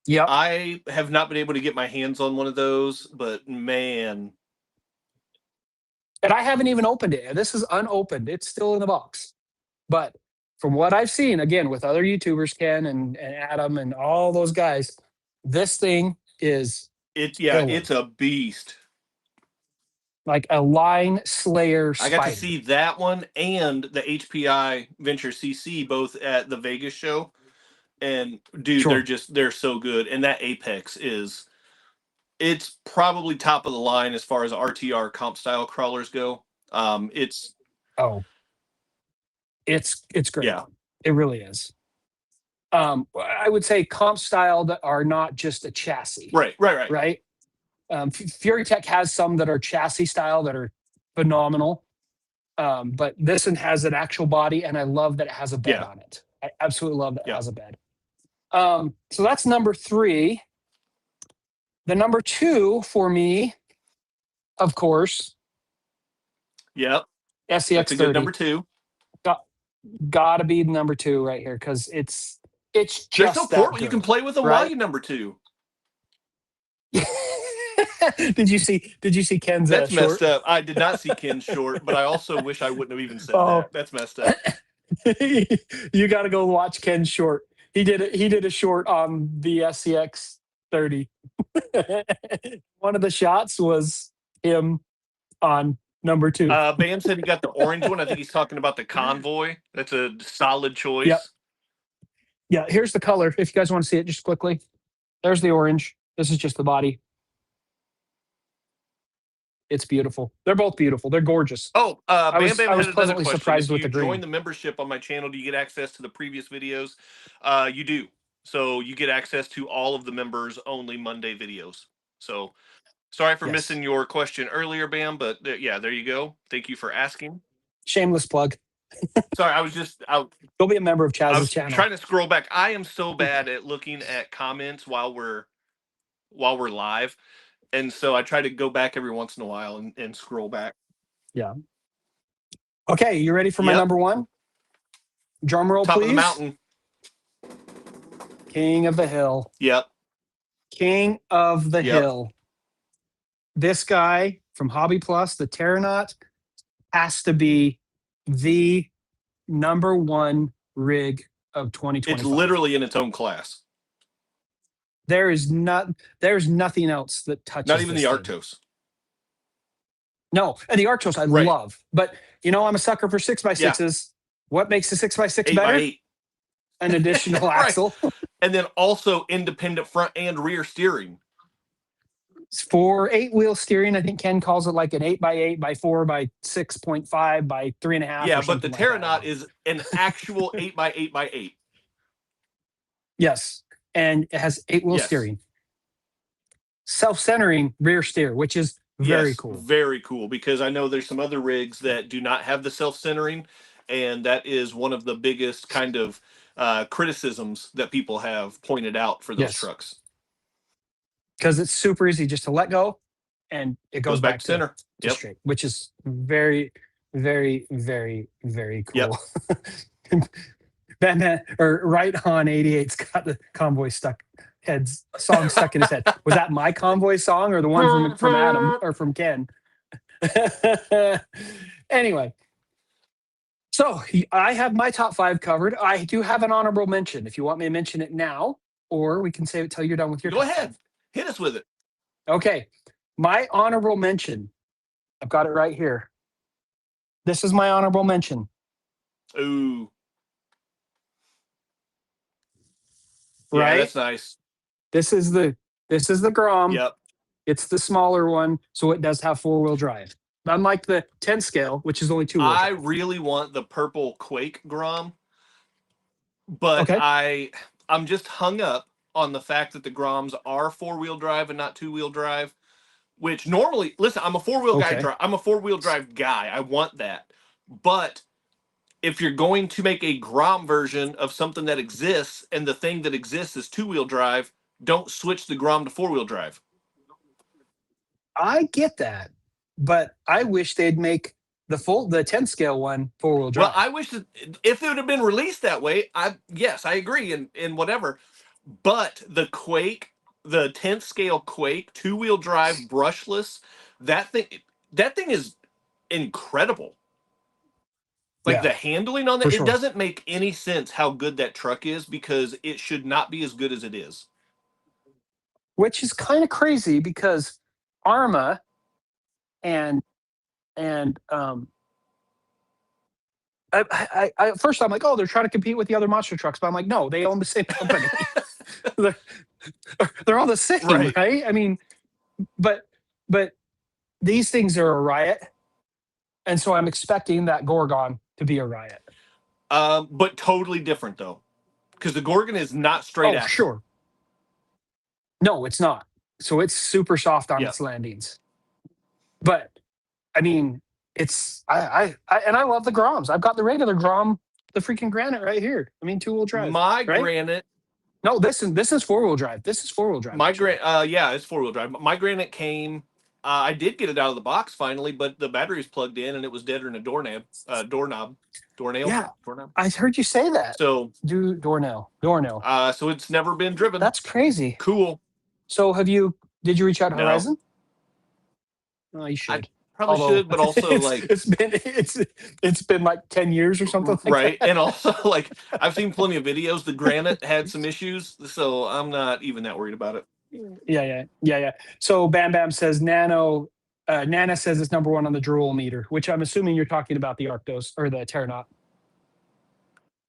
Yep. I have not been able to get my hands on one of those, but man. And I haven't even opened it. This is unopened. It's still in the box. But from what I've seen, again, with other YouTubers, Ken and Adam and all those guys, this thing is killer. It's a beast. Like a line slayer spider. I got to see that one and the HPI Venture CC both at the Vegas show. And dude, Sure. they're so good. And that Apex it's probably top of the line as far as RTR comp style crawlers go. It's great. Yeah. It really is. I would say comp style that are not just a chassis. Right. Fury Tech has some that are chassis style that are phenomenal. But this one has an actual body, and I love that it has a bed on it. I absolutely love that it has a bed. So that's number 3. The number 2 for me, of course. Yep. SCX30. That's a good number 2. Gotta be number 2 right here because it's just there's no port good, you can play with them while you number 2. Did you see Ken's That's short? messed up. I did not see Ken's short, but I also wish I wouldn't have even said that. That's messed up. You got to go watch Ken's short. He did a short on the SCX30. One of the shots was him on number 2. Bam said he got the orange one. I think he's talking about the Convoy. That's a solid choice. Yep. Yeah, here's the color. If you guys want to see it just quickly. There's the orange. This is just the body. It's beautiful. They're both beautiful. They're gorgeous. Oh, I was had another pleasantly question. surprised if with you the green. join the membership on my channel, do you get access to the previous videos? You do. So you get access to all of the members only Monday videos. So sorry for missing your question earlier, Bam, but yeah, there you go. Thank you for asking. Shameless plug. Sorry, I was just out. Go be a member of Chaz's channel. Trying to scroll back. I am so bad at looking at comments while we're live. And so I try to go back every once in a while and scroll back. Yeah. Okay, you ready for my number 1? Drum roll, Top please. of the mountain. King of the Hill. Yep. King of the Hill. This guy from Hobby Plus, the Terranaut, has to be the number 1 rig of 2025. It's literally in its own class. There's nothing else that touches. Not even the Arktos. No, and the Arktos I love, but I'm a sucker for 6x6s. What makes the 6x6 better? 8x8. An additional axle, and then also independent front and rear steering. For 8-wheel steering, I think Ken calls it like an 8x8 by 4 by 6.5 by 3.5. Yeah, but the Terranaut is an actual 8x8 by 8. Yes. And it has 8-wheel steering. Self-centering rear steer, which is very cool. Very cool, because I know there's some other rigs that do not have the self-centering, and that is one of the biggest kind of criticisms that people have pointed out for those trucks. Because it's super easy just to let go, and it goes back to center. To straight, which is very, very, very, very cool. Batman or Right On 88's got the Convoy song stuck in his head. Was that my Convoy song or the one from Adam or from Ken? Anyway, so I have my top 5 covered. I do have an honorable mention. If you want me to mention it now, or we can save it till you're done with your. Go ahead, hit us with it. Okay, my honorable mention. I've got it right here. This is my honorable mention. Ooh. Right? Yeah, that's nice. This is the Grom. Yep. It's the smaller one, so it does have 4-wheel drive. Unlike the 10 scale, which is only 2-wheel drive. I really want the purple Quake Grom, but I'm just hung up on the fact that the Groms are 4-wheel drive and not 2-wheel drive. Which normally, listen, I'm a 4-wheel guy. I'm a 4-wheel drive guy. I want that, but if you're going to make a Grom version of something that exists and the thing that exists is 2-wheel drive, don't switch the Grom to 4-wheel drive. I get that, but I wish they'd make the 10 scale one 4-wheel drive. Well, I wish that if it would have been released that way, yes, I agree and whatever. But the Quake, the 10th scale Quake, 2-wheel drive, brushless, that thing is incredible. Like the handling on that, for it sure. doesn't make any sense how good that truck is because it should not be as good as it is. Which is kind of crazy because Arma and I first I'm like, oh, they're trying to compete with the other monster trucks, but I'm like, no, they own the same company. they're, they're all the same, Right. right? I mean, but these things are a riot, and so I'm expecting that Gorgon to be a riot. But totally different though, because the Gorgon is not straight Oh, axle. sure. No, it's not. So it's super soft on Yeah. its landings. But I mean, it's I and I love the Groms. I've got the regular Grom, the freaking Granite right here. I mean, 2-wheel drive. My right? Granite. No, this is 4-wheel drive. This is 4-wheel drive. My yeah, it's 4-wheel drive. My Granite came. I did get it out of the box finally, but the battery was plugged in and it was deader than a doornail. Yeah, doorknob. I heard you say that. So doornail. So it's never been driven. That's crazy. Cool. So did you reach out to No. Horizon? Oh, you should. Probably should, but also like it's been like 10 years or something like right. that. And also like I've seen plenty of videos. The Granite had some issues, so I'm not even that worried about it. Yeah. So Bam Bam says Nana says it's number 1 on the drool meter, which I'm assuming you're talking about the Arktos or the Terranaut.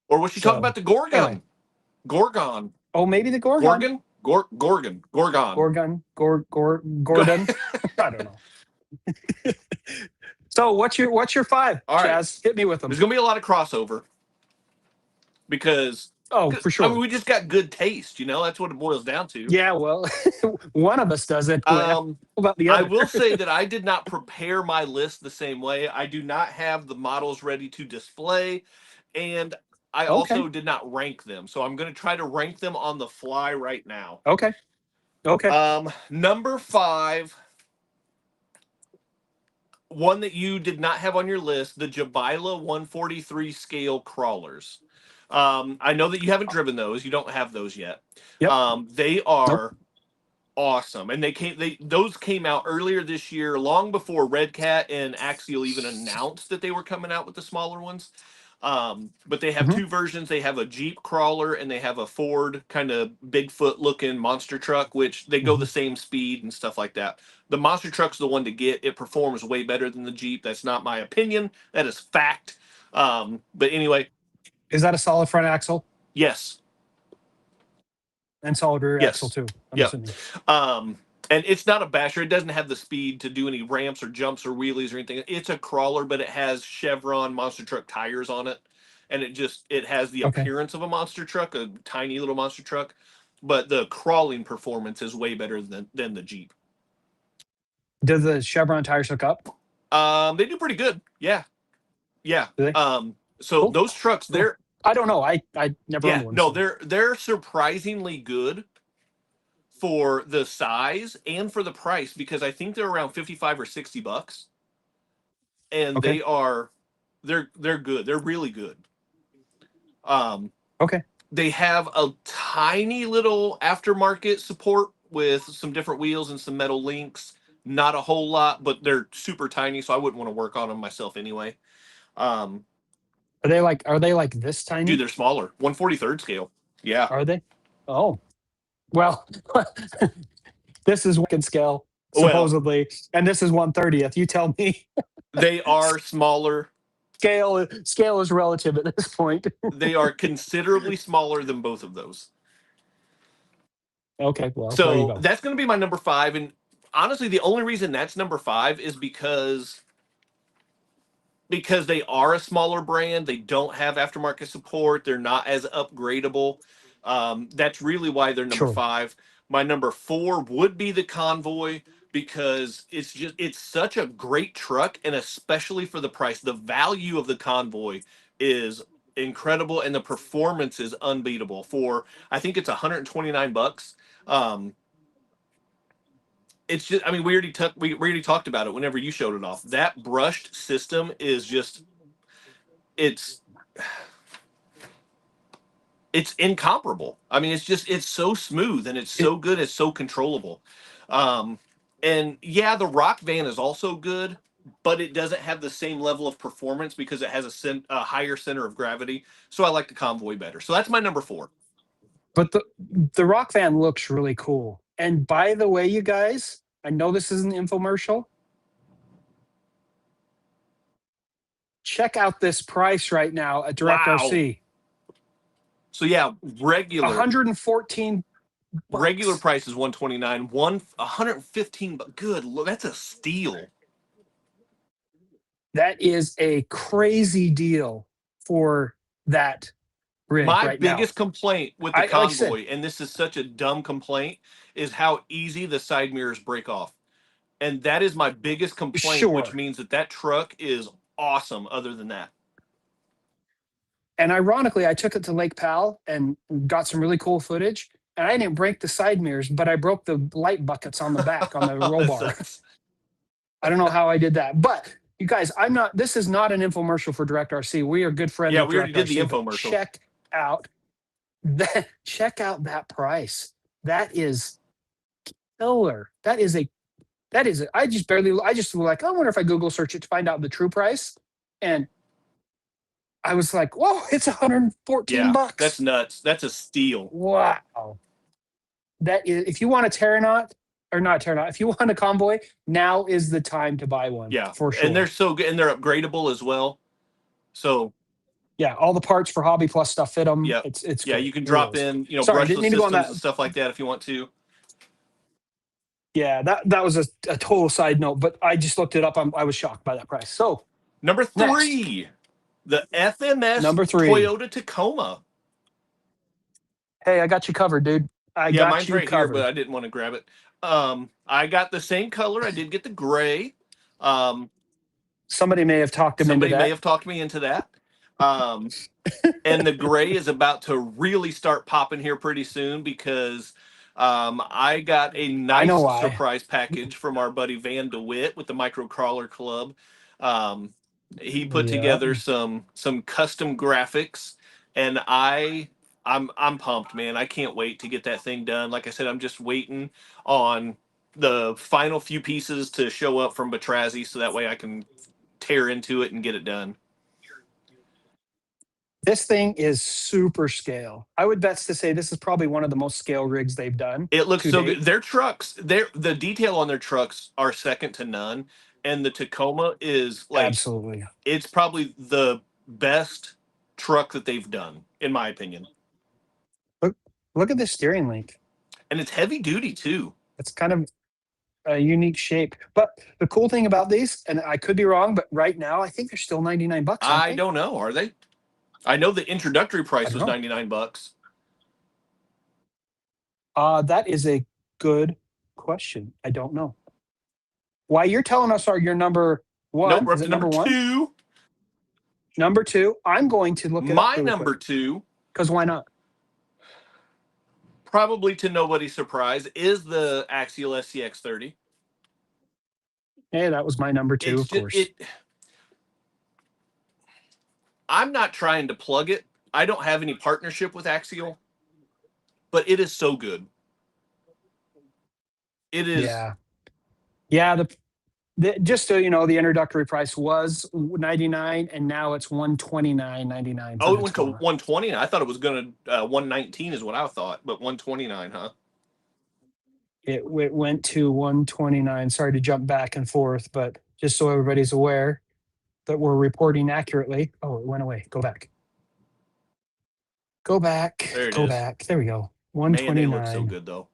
Or was she talking about the Gorgon? Anyway. Gorgon. Oh, maybe the Gorgon. Gorgon. Gordon. I don't know. So what's your 5? All right. Chaz, hit me with them. There's gonna be a lot of crossover because for sure. I mean, we just got good taste, that's what it boils down to. Yeah, well, one of us does it. About the other. I will say that I did not prepare my list the same way. I do not have the models ready to display, and I also did not rank them. So I'm going to try to rank them on the fly right now. Okay. Number 5, one that you did not have on your list, the Jabila 143 scale crawlers. I know that you haven't driven those. You don't have those yet. Yep. They are awesome, and those came out earlier this year, long before Red Cat and Axial even announced that they were coming out with the smaller ones. But they have 2 versions. They have a Jeep crawler and they have a Ford kind of Bigfoot looking monster truck, which they go the same speed and stuff like that. The monster truck's the one to get. It performs way better than the Jeep. That's not my opinion. That is fact. But anyway. Is that a solid front axle? Yes. And solid rear axle too. Yeah. And it's not a basher. It doesn't have the speed to do any ramps or jumps or wheelies or anything. It's a crawler, but it has Chevron monster truck tires on it. And it has the appearance of a monster truck, a tiny little monster truck. But the crawling performance is way better than the Jeep. Does the Chevron tires hook up? They do pretty good. Yeah. Do they? So those trucks, they're... I don't know. I never owned one. No, they're surprisingly good for the size and for the price, because I think they're around $55 or $60, and they're good. They're really good. They have a tiny little aftermarket support with some different wheels and some metal links. Not a whole lot, but they're super tiny, so I wouldn't want to work on them myself anyway. Are they like this tiny? Dude, they're smaller. 1/43 scale. Yeah. Are they? Oh. Well, this is wicked scale, supposedly, and this is 1/30th. You tell me. They are smaller. Scale is relative at this point. They are considerably smaller than both of those. Okay, well, so there you go. That's going to be my number 5, and honestly, the only reason that's number 5 is because they are a smaller brand. They don't have aftermarket support. They're not as upgradable. That's really why they're number 5. My number 4 would be the Convoy, because it's such a great truck, and especially for the price. The value of the Convoy is incredible, and the performance is unbeatable. I think it's $129. It's just, I mean, we already talked about it whenever you showed it off. That brushed system is just, it's it's incomparable. I mean, it's so smooth and it's so good. It's so controllable. Um, and yeah, the Rock van is also good, but it doesn't have the same level of performance because it has a higher center of gravity. So I like the Convoy better. So that's my number 4. But the Rock van looks really cool. And by the way, you guys, I know this is an infomercial. Check out this price right now at Direct Wow. RC. So yeah, regular 114 regular bucks. price is 129, 115, but good. That's a steal. That is a crazy deal for that rig My right now. biggest complaint with the Like I said, Convoy, and this is such a dumb complaint, is how easy the side mirrors break off. And that is my biggest complaint, which sure. means that truck is awesome other than that. And ironically, I took it to Lake Powell and got some really cool footage. And I didn't break the side mirrors, but I broke the light buckets on the back on the roll bar. I don't know how I did that. But you guys, this is not an infomercial for Direct RC. We are good friends Yeah, with we already Direct did the RC, infomercial. check out that price. That is killer. I just was like, I wonder if I Google search it to find out the true price. And I was like, whoa, it's 114 bucks. That's nuts. That's a steal. Wow. That is, if you want a Terranaut, or not Terranaut, if you want a Convoy, now is the time to buy one. Yeah, for sure. And they're so good, and they're upgradable as well. So yeah, all the parts for Hobby Plus stuff fit them. Yeah, it's yeah. great. You can drop in, Sorry, brushless didn't need to go on systems that. and stuff like that if you want to. Yeah, that was a total side note, but I just looked it up. I was shocked by that price. So number 3, the FMS number 3, Toyota Tacoma. Hey, I got you covered, dude. Mine's right here, but I didn't want to grab it. I got the same color. I did get the gray. Somebody may have talked him into that. Somebody may have talked me into that. And the gray is about to really start popping here pretty soon because I got a nice surprise package from our buddy Van DeWitt with the Micro Crawler Club. He put together some custom graphics, and I'm pumped, man. I can't wait to get that thing done. Like I said, I'm just waiting on the final few pieces to show up from Batrazzi so that way I can tear into it and get it done. This thing is super scale. I would bet to say this is probably one of the most scale rigs they've done. It looks so good. Their trucks, the detail on their trucks are second to none. And the Tacoma is like, absolutely, it's probably the best truck that they've done, in my opinion. Look at this steering link. And it's heavy duty too. It's kind of a unique shape. But the cool thing about these, and I could be wrong, but right now I think they're still 99 bucks. I don't know. Are they? I know the introductory price was 99 bucks. That is a good question. I don't know. Why you're telling us your number 1? Nope, we're up to number 2. Number 2. I'm going to look at my number 2. Because why not? Probably to nobody's surprise, is the Axial SCX30. Hey, that was my number 2, of course. I'm not trying to plug it. I don't have any partnership with Axial, but it is so good. It is. Yeah. Just so you know, the introductory price was $99, and now it's $129.99. Oh, it went to $120. I thought it was going to $119 is what I thought, but $129, huh? It went to $129. Sorry to jump back and forth, but just so everybody's aware that we're reporting accurately. Oh, it went away. Go back. Go back. There it Go is. back. There we go. 129. Man, they look so good, though.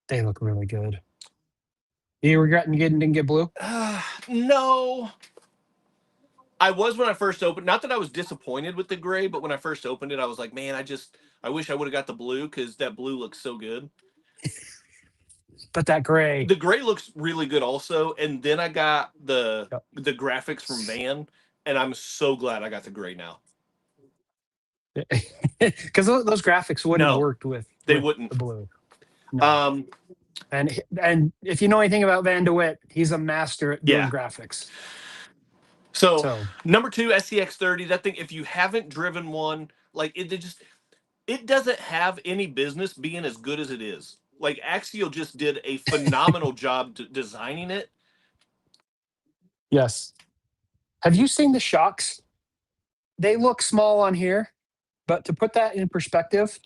They look really good. You regretting you didn't get blue? No. I was when I first opened. Not that I was disappointed with the gray, but when I first opened it, I was like, man, I wish I would have got the blue because that blue looks so good. But that gray. The gray looks really good also. And then I got the graphics from Van, and I'm so glad I got the gray now. Because those graphics wouldn't have worked with they wouldn't the blue. No. And if you know anything about Van DeWitt, he's a master at doing graphics. So number 2, SCX30. That thing, if you haven't driven one, like it doesn't have any business being as good as it is. Like Axial just did a phenomenal job designing it. Yes. Have you seen the shocks? They look small on here, but to put that in perspective,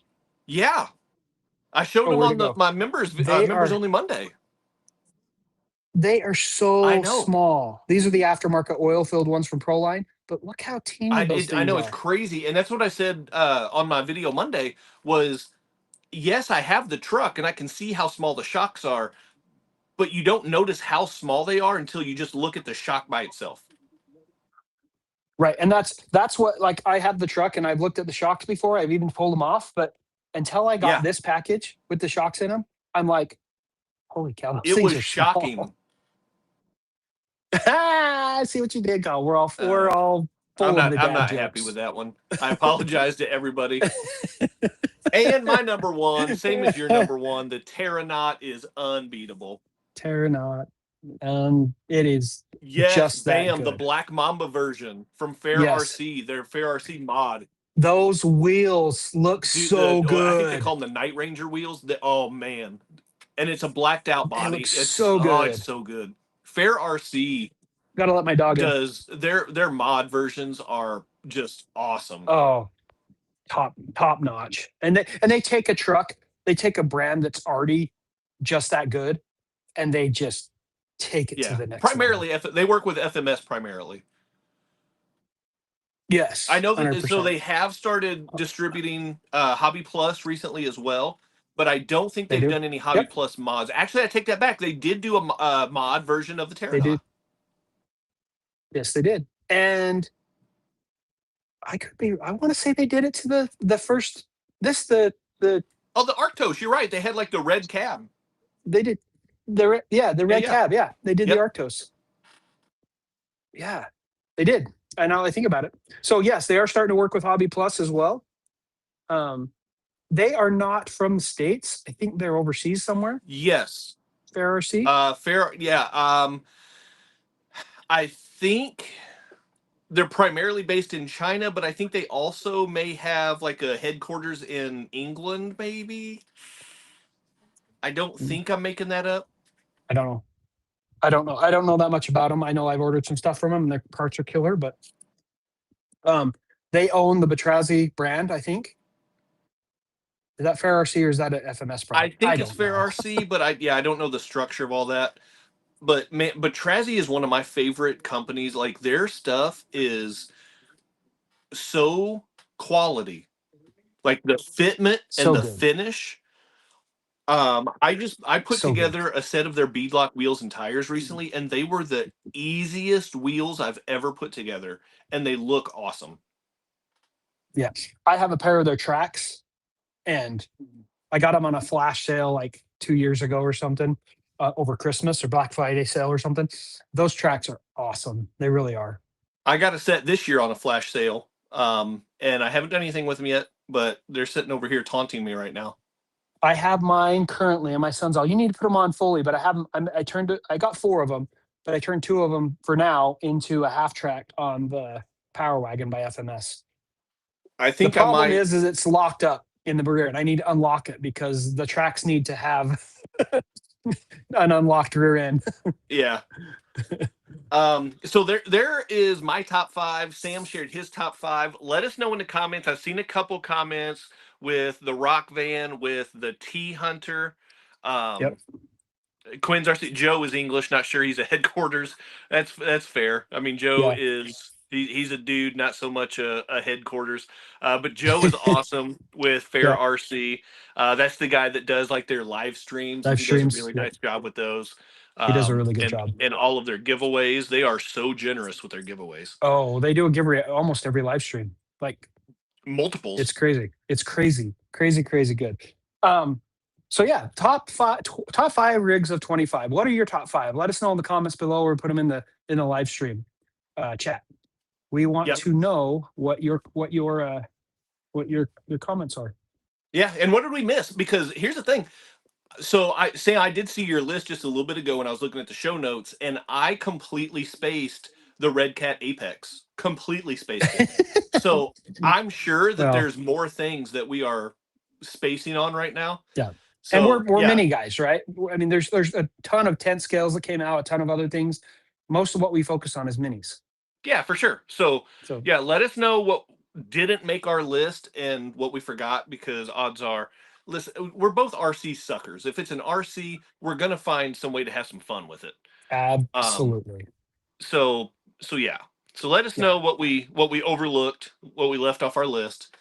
yeah, I showed them where'd on it go? my members only Monday. They are I so know. small. These are the aftermarket oil-filled ones from Proline, but look how teeny those things I know are. it's crazy, and that's what I said on my video Monday. Was yes, I have the truck, and I can see how small the shocks are, but you don't notice how small they are until you just look at the shock by itself. Right, and that's what, like, I have the truck and I've looked at the shocks before. I've even pulled them off, but until I got this package with the shocks in them, I'm like, holy cow, those it things was are shocking. small. I see what you did, Kyle. We're all full I'm of the dad I'm not jokes. happy with that one. I apologize to everybody. And my number 1, same as your number 1, the Terranaut is unbeatable. Terranaut. It is just that bam, good. the Black Mamba version from Fair RC, their Fair RC mod. Those wheels look so good. I think they call them the Night Ranger wheels. Oh man, and it's a blacked out body. It's so good. It's so good. Fair RC gotta let my dog does in. Their mod versions are just awesome. Oh, top notch. And they take a truck, they take a brand that's already just that good, and they just take it to the next primarily level. They work with FMS primarily. Yes, I know that. 100%. So they have started distributing Hobby Plus recently as well, but I don't think they've done any Hobby Plus mods. Actually, I take that back. They did do a mod version of the Terranaut. They did. Yes, they did. And I want to say they did it to the first the Arktos. You're right. They had like the red cab. They did the red cab. Yeah, they did the Arktos. Yeah, they did. And now I think about it. So yes, they are starting to work with Hobby Plus as well. They are not from the States. I think they're overseas somewhere. Yes. Fair RC? Yeah. I think they're primarily based in China, but I think they also may have like a headquarters in England, maybe. I don't think I'm making that up. I don't know. I don't know that much about them. I know I've ordered some stuff from them, and their parts are killer. But they own the Batrazzi brand, I think. Is that Fair RC or is that an FMS brand? I think it's Fair RC, but I don't know the structure of all that. But man, Batrazzi is one of my favorite companies. Like their stuff is so quality, like the fitment and the finish. I put together a set of their beadlock wheels and tires recently, and they were the easiest wheels I've ever put together, and they look awesome. Yeah, I have a pair of their tracks, and I got them on a flash sale like 2 years ago or something, over Christmas or Black Friday sale or something. Those tracks are awesome. They really are. I got a set this year on a flash sale, and I haven't done anything with them yet, but they're sitting over here taunting me right now. I have mine currently, and my son's all, you need to put them on fully, but I haven't. I got 4 of them, but I turned 2 of them for now into a half track on the Power Wagon by FMS. I think the problem is it's locked up in the rear, and I need to unlock it because the tracks need to have an unlocked rear end. Yeah. So there is my top 5. Sam shared his top 5. Let us know in the comments. I've seen a couple comments with the Rock Van, with the T Hunter. Quinn's RC. Joe is English. Not sure he's a headquarters. That's fair. I mean, Joe is he's a dude, not so much a headquarters. But Joe is awesome with Fair RC. That's the guy that does like their live streams. He does a really nice job with those. He does a really good job. And all of their giveaways, they are so generous with their giveaways. Oh, they do a giveaway almost every live stream. Like multiples. It's crazy. It's crazy good. So yeah, top 5 rigs of 25. What are your top 5? Let us know in the comments below, or put them in the live stream chat. We want to know what your comments are. Yeah, and what did we miss? Because here's the thing. So I did see your list just a little bit ago when I was looking at the show notes, and I completely spaced the Red Cat Apex. Completely spaced it. So I'm sure that there's more things that we are spacing on right now. Yeah. So, and we're mini guys, right? I mean, there's a ton of tent scales that came out, a ton of other things. Most of what we focus on is minis. Yeah, for sure. So yeah, let us know what didn't make our list and what we forgot, because odds are, listen, we're both RC suckers. If it's an RC, we're gonna find some way to have some fun with it. Absolutely. So yeah. So let us know what we overlooked, what we left off our list.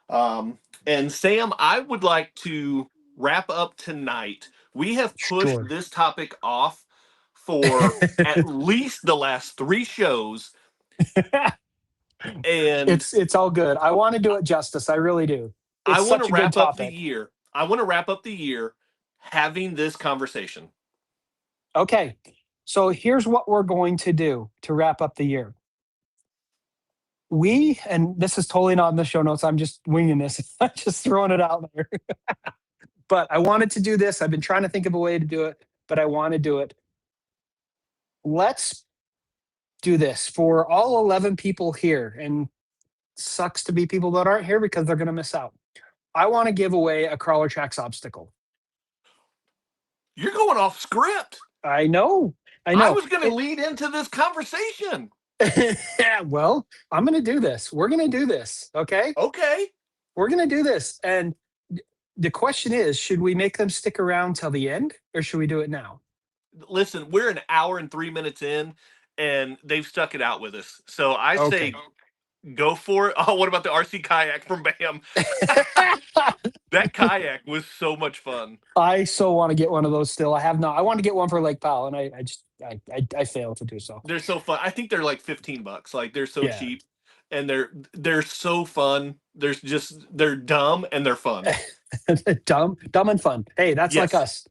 And Sam, I would like to wrap up tonight. We have pushed this topic off for at least the last 3 shows. And it's all good. I want to do it justice. I really do. I want to wrap up the year. I want to wrap up the year having this conversation. Okay. So here's what we're going to do to wrap up the year. And this is totally not in the show notes. I'm just winging this. I'm just throwing it out there. But I wanted to do this. I've been trying to think of a way to do it, but I want to do it. Let's do this for all 11 people here. And sucks to be people that aren't here because they're going to miss out. I want to give away a NanoTrax obstacle. You're going off script. I know. I was going to lead into this conversation. Yeah, well, I'm going to do this. We're going to do this. Okay. Okay. We're going to do this. And the question is, should we make them stick around till the end, or should we do it now? Listen, we're an hour and 3 minutes in, and they've stuck it out with us. So I say go for it. Oh, what about the RC kayak from BAM? That kayak was so much fun. I so want to get one of those still. I have not. I want to get one for Lake Powell, and I failed to do so. They're so fun. I think they're like $15. Like, they're so cheap, and they're so fun. They're dumb and they're fun. dumb and fun. Hey, that's like us.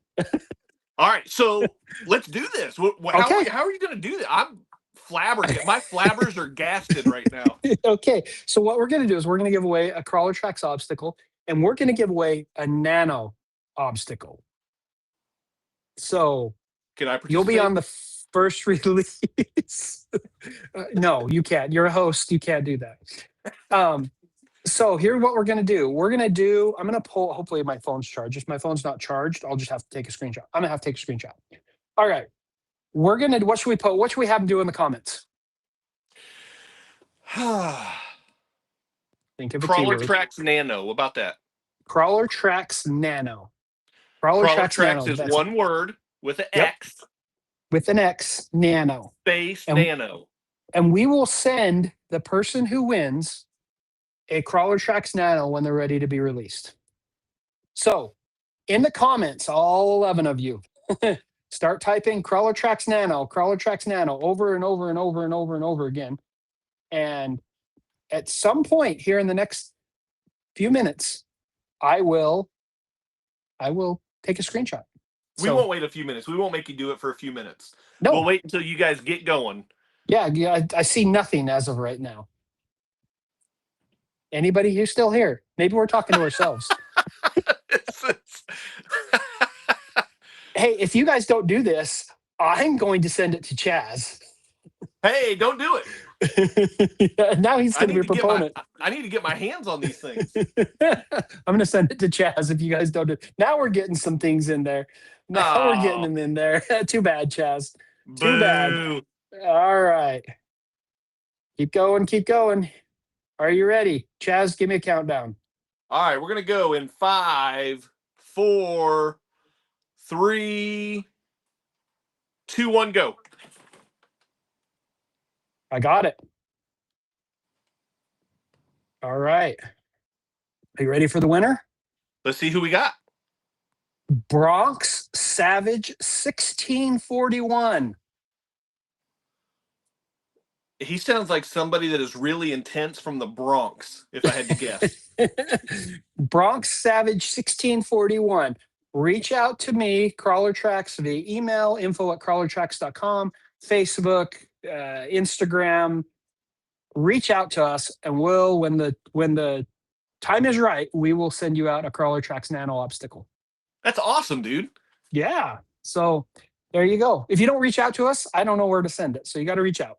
All right, so let's do this. How are you going to do that? I'm flabbergasted. My flabbers are gasted right now. Okay, so what we're going to do is we're going to give away a NanoTrax obstacle, and we're going to give away a nano obstacle. So can I participate? You'll be on the first release. No, you can't. You're a host. You can't do that. So here's what we're going to do. I'm going to pull, hopefully my phone's charged. If my phone's not charged, I'll just have to take a screenshot. I'm going to have to take a screenshot. All right. What should we put? What should we have them do in the comments? Think of a NanoTrax Nano. About that. NanoTrax Nano. NanoTrax is one word with an X. With an X, Nano. Space Nano. And we will send the person who wins a NanoTrax Nano when they're ready to be released. So, in the comments, all 11 of you, start typing NanoTrax Nano over and over and over and over and over again. And at some point here in the next few minutes, I will take a screenshot. We won't wait a few minutes. We won't make you do it for a few minutes. No. We'll wait until you guys get going. Yeah, I see nothing as of right now. Anybody who's still here? Maybe we're talking to ourselves. Hey, if you guys don't do this, I'm going to send it to Chaz. Hey, don't do it. Now he's going to be a proponent. I need to get my hands on these things. I'm going to send it to Chaz if you guys don't do it. Now we're getting some things in there. Now we're getting them in there. Too bad, Chaz. Too bad. All right. Keep going. Keep going. Are you ready? Chaz, give me a countdown. All right. We're going to go in 5, 4, 3, 2, 1, go. I got it. All right. Are you ready for the winner? Let's see who we got. Bronx Savage 1641. He sounds like somebody that is really intense from the Bronx, if I had to guess. Bronx Savage 1641. Reach out to me, NanoTrax, via email, info@nanotrax.com, Facebook, Instagram. Reach out to us, and when the time is right, we will send you out a NanoTrax Nano obstacle. That's awesome, dude. Yeah. So there you go. If you don't reach out to us, I don't know where to send it. So you got to reach out.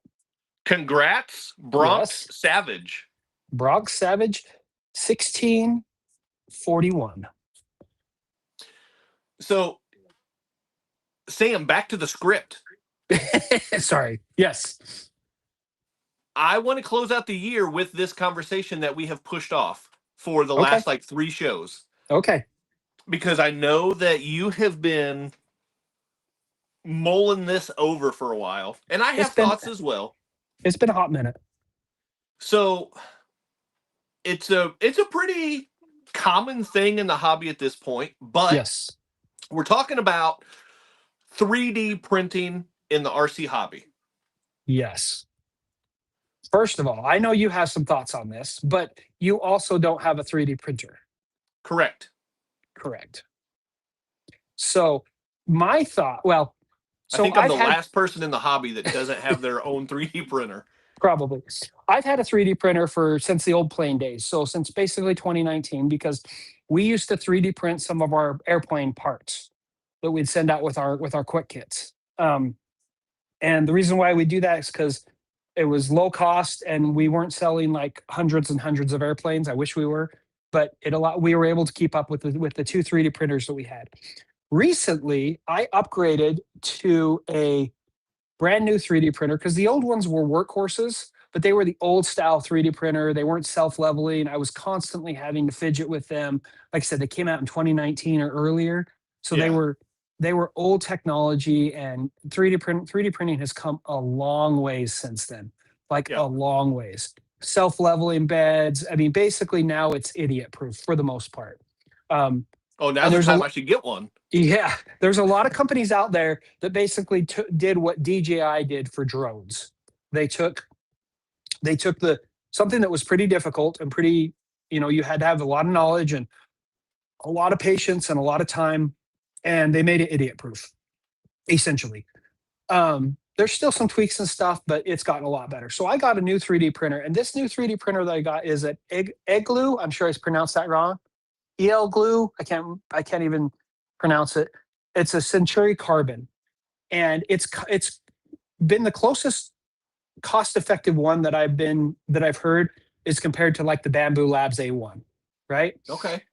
Congrats, Bronx Yes. Savage. Bronx Savage, 1641. So, Sam, back to the script. Sorry. Yes. I want to close out the year with this conversation that we have pushed off for the Okay. last like 3 shows. Okay. Because I know that you have been mulling this over for a while, and I have thoughts as well. It's been a hot minute. So it's a pretty common thing in the hobby at this point, but Yes. we're talking about 3D printing in the RC hobby. Yes. First of all, I know you have some thoughts on this, but you also don't have a 3D printer. Correct. Correct. So my thought, well, I so think I'm I've the had last person in the hobby that doesn't have their own 3D printer. probably. I've had a 3D printer since the old plane days. So since basically 2019, because we used to 3D print some of our airplane parts that we'd send out with our quick kits. And the reason why we do that is because it was low cost and we weren't selling like hundreds and hundreds of airplanes. I wish we were, but we were able to keep up with the 2 3D printers that we had. Recently, I upgraded to a brand new 3D printer because the old ones were workhorses, but they were the old style 3D printer. They weren't self-leveling. I was constantly having to fidget with them. Like I said, they came out in 2019 or earlier. So Yeah. they were old technology, and 3D printing has come a long ways since then. Like Yeah. a long ways. Self-leveling beds. I mean, basically now it's idiot proof for the most part. Oh, now's the time I should get one. Yeah, there's a lot of companies out there that basically did what DJI did for drones. They took something that was pretty difficult and pretty, you had to have a lot of knowledge and a lot of patience and a lot of time, and they made it idiot proof, essentially. There's still some tweaks and stuff, but it's gotten a lot better. So I got a new 3D printer, and this new 3D printer that I got is an Eglu. I'm sure I pronounced that wrong. EL glue. I can't even pronounce it. It's a Century Carbon, and it's been the closest cost-effective one that I've heard is compared to like the Bamboo Labs A1, right? Okay.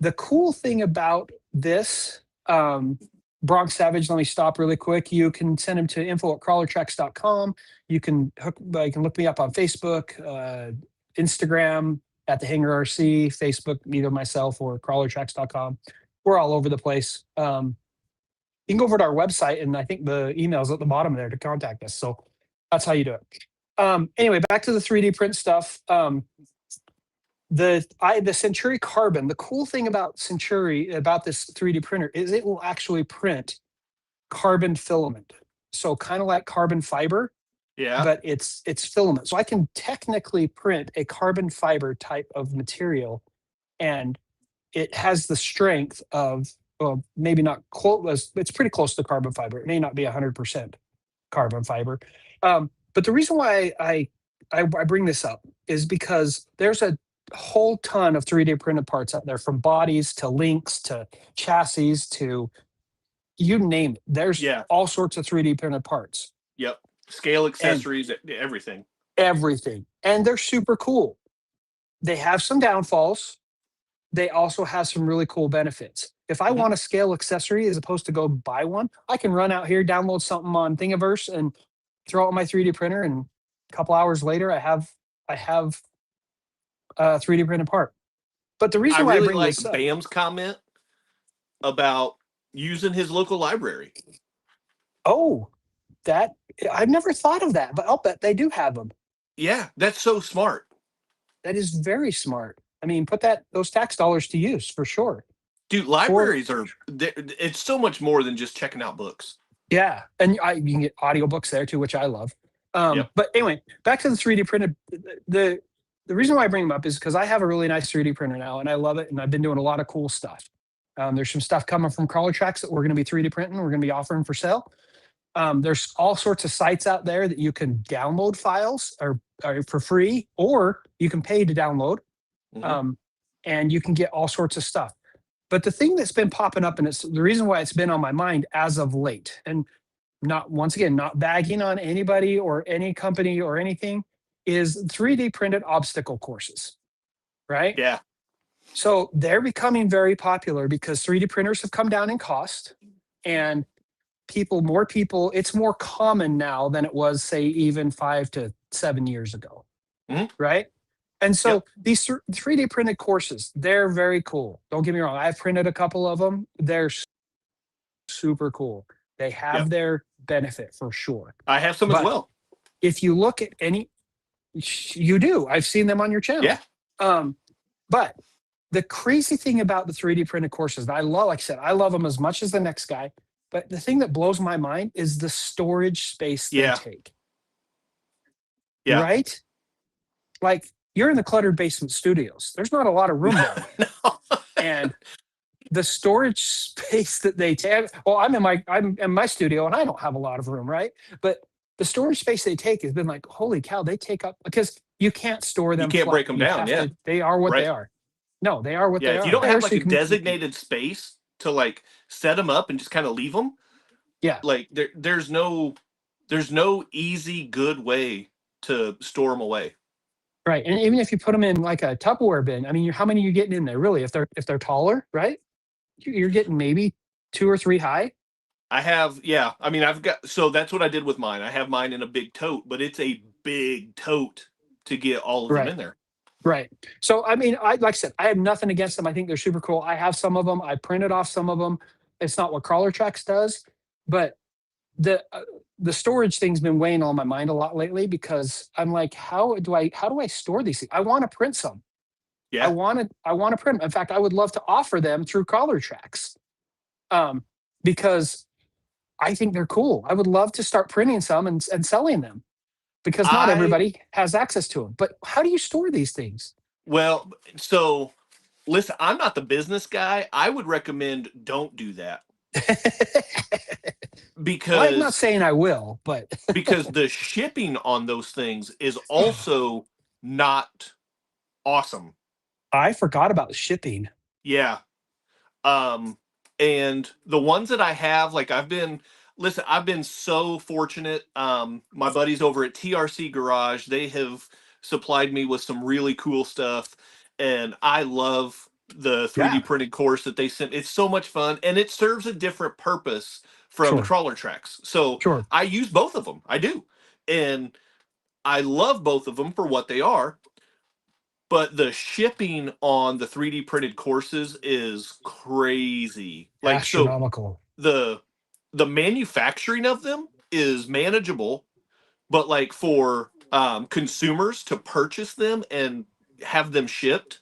The cool thing about this, Bronx Savage, let me stop really quick. You can send them to info@crawlertrax.com. You can look me up on Facebook, Instagram, at the Hangar RC, Facebook, either myself or crawlertrax.com. We're all over the place. You can go over to our website, and I think the email's at the bottom there to contact us. So that's how you do it. Anyway, back to the 3D print stuff. The Century Carbon, the cool thing about this 3D printer is it will actually print carbon filament. So kind of like carbon fiber. Yeah. But it's filament. So I can technically print a carbon fiber type of material, and it has the strength of, well, maybe not close. It's pretty close to carbon fiber. It may not be 100% carbon fiber. But the reason why I bring this up is because there's a whole ton of 3D printed parts out there, from bodies to links to chassis to you name it. There's all sorts of 3D printed parts. Yep. Scale accessories, everything. Everything. And they're super cool. They have some downfalls. They also have some really cool benefits. If I want a scale accessory as opposed to go buy one, I can run out here, download something on Thingiverse, and throw it on my 3D printer, and a couple hours later I have a 3D printed part. But the reason why I bring this up, Bam's comment about using his local library. Oh, that I've never thought of that, but I'll bet they do have them. Yeah, that's so smart. That is very smart. I mean, put those tax dollars to use for sure. Dude, libraries it's so much more than just checking out books. Yeah, and you can get audiobooks there too, which I love. But anyway, back to the 3D printed. The reason why I bring them up is because I have a really nice 3D printer now, and I love it, and I've been doing a lot of cool stuff. There's some stuff coming from CrawlerTrax that we're going to be 3D printing. We're going to be offering for sale. There's all sorts of sites out there that you can download files or for free, or you can pay to download, and you can get all sorts of stuff. But the thing that's been popping up, and it's the reason why it's been on my mind as of late, and not, once again, not bagging on anybody or any company or anything, is 3D printed obstacle courses, right? Yeah. So they're becoming very popular because 3D printers have come down in cost, and more people, it's more common now than it was, say, even 5 to 7 years ago, Mhm. right? And so Yep. these 3D printed courses, they're very cool. Don't get me wrong. I've printed a couple of them. They're super cool. They Yep. have their benefit for sure. I have some as But well. if you look at any, you do. I've seen them on your channel. Yeah. But the crazy thing about the 3D printed courses, I love, like I said, I love them as much as the next guy. But the thing that blows my mind is the storage space they Yeah. take. Yeah. Right? Like, you're in the cluttered basement studios. There's not a lot of room down there. No. And the storage space that they take, well, I'm in my studio and I don't have a lot of room, right? But the storage space they take has been like, holy cow, they take up, because you can't store You them can't flat. break them You down. have Yeah. to, they are what they Right. are. No, they are what Yeah. they If you are. don't have So like a you can, designated space to like set them up and just kind of leave them, yeah, like there's no easy good way to store them away. right. And even if you put them in like a Tupperware bin, I mean, how many are you getting in there really? If they're taller, right? You're getting maybe 2 or 3 high. I have, yeah. I mean, I've got, so that's what I did with mine. I have mine in a big tote, but it's a big tote to get all of them Right. in there. Right. So, I mean, like I said, I have nothing against them. I think they're super cool. I have some of them. I printed off some of them. It's not what NanoTrax does, but the uh, the storage thing's been weighing on my mind a lot lately, because I'm like, how do I store these things? I want to print some. Yeah. I want to print them. In fact, I would love to offer them through NanoTrax, because I think they're cool. I would love to start printing some and selling them, because not I, everybody has access to them. But how do you store these things? well, so listen, I'm not the business guy. I would recommend don't do that Well, I'm not because saying I will, but the shipping on those things is also not awesome. I forgot about the shipping. Yeah. Um, and the ones that I have, like I've been so fortunate. My buddies over at TRC Garage, they have supplied me with some really cool stuff, and I love the Yeah, 3D printed course that they sent. It's so much fun, and it serves a different purpose from sure, NanoTrax. So sure. I use both of them. I do. And I love both of them for what they are, but the shipping on the 3D printed courses is crazy. Like, so Astronomical. the manufacturing of them is manageable, but like for consumers to purchase them and have them shipped,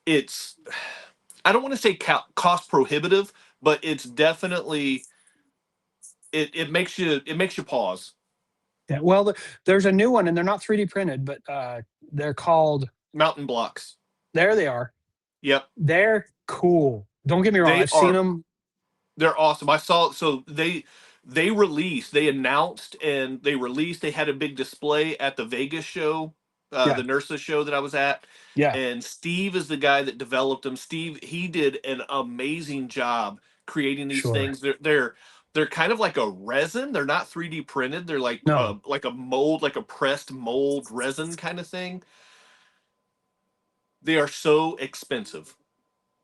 it's, I don't want to say cost prohibitive, but it's definitely, it makes you pause. Yeah. Well, there's a new one, and they're not 3D printed, but they're called. Mountain blocks. There they are. Yep. They're cool. Don't get me wrong. They I've seen are, them. they're awesome. I saw, so they announced and they released, they had a big display at the Vegas show, Yeah. the NERSA show that I was at. Yeah. And Steve is the guy that developed them. Steve, he did an amazing job creating these Sure. things. They're kind of like a resin. They're not 3D printed. They're No, like a mold, like a pressed mold resin kind of thing. They are so expensive.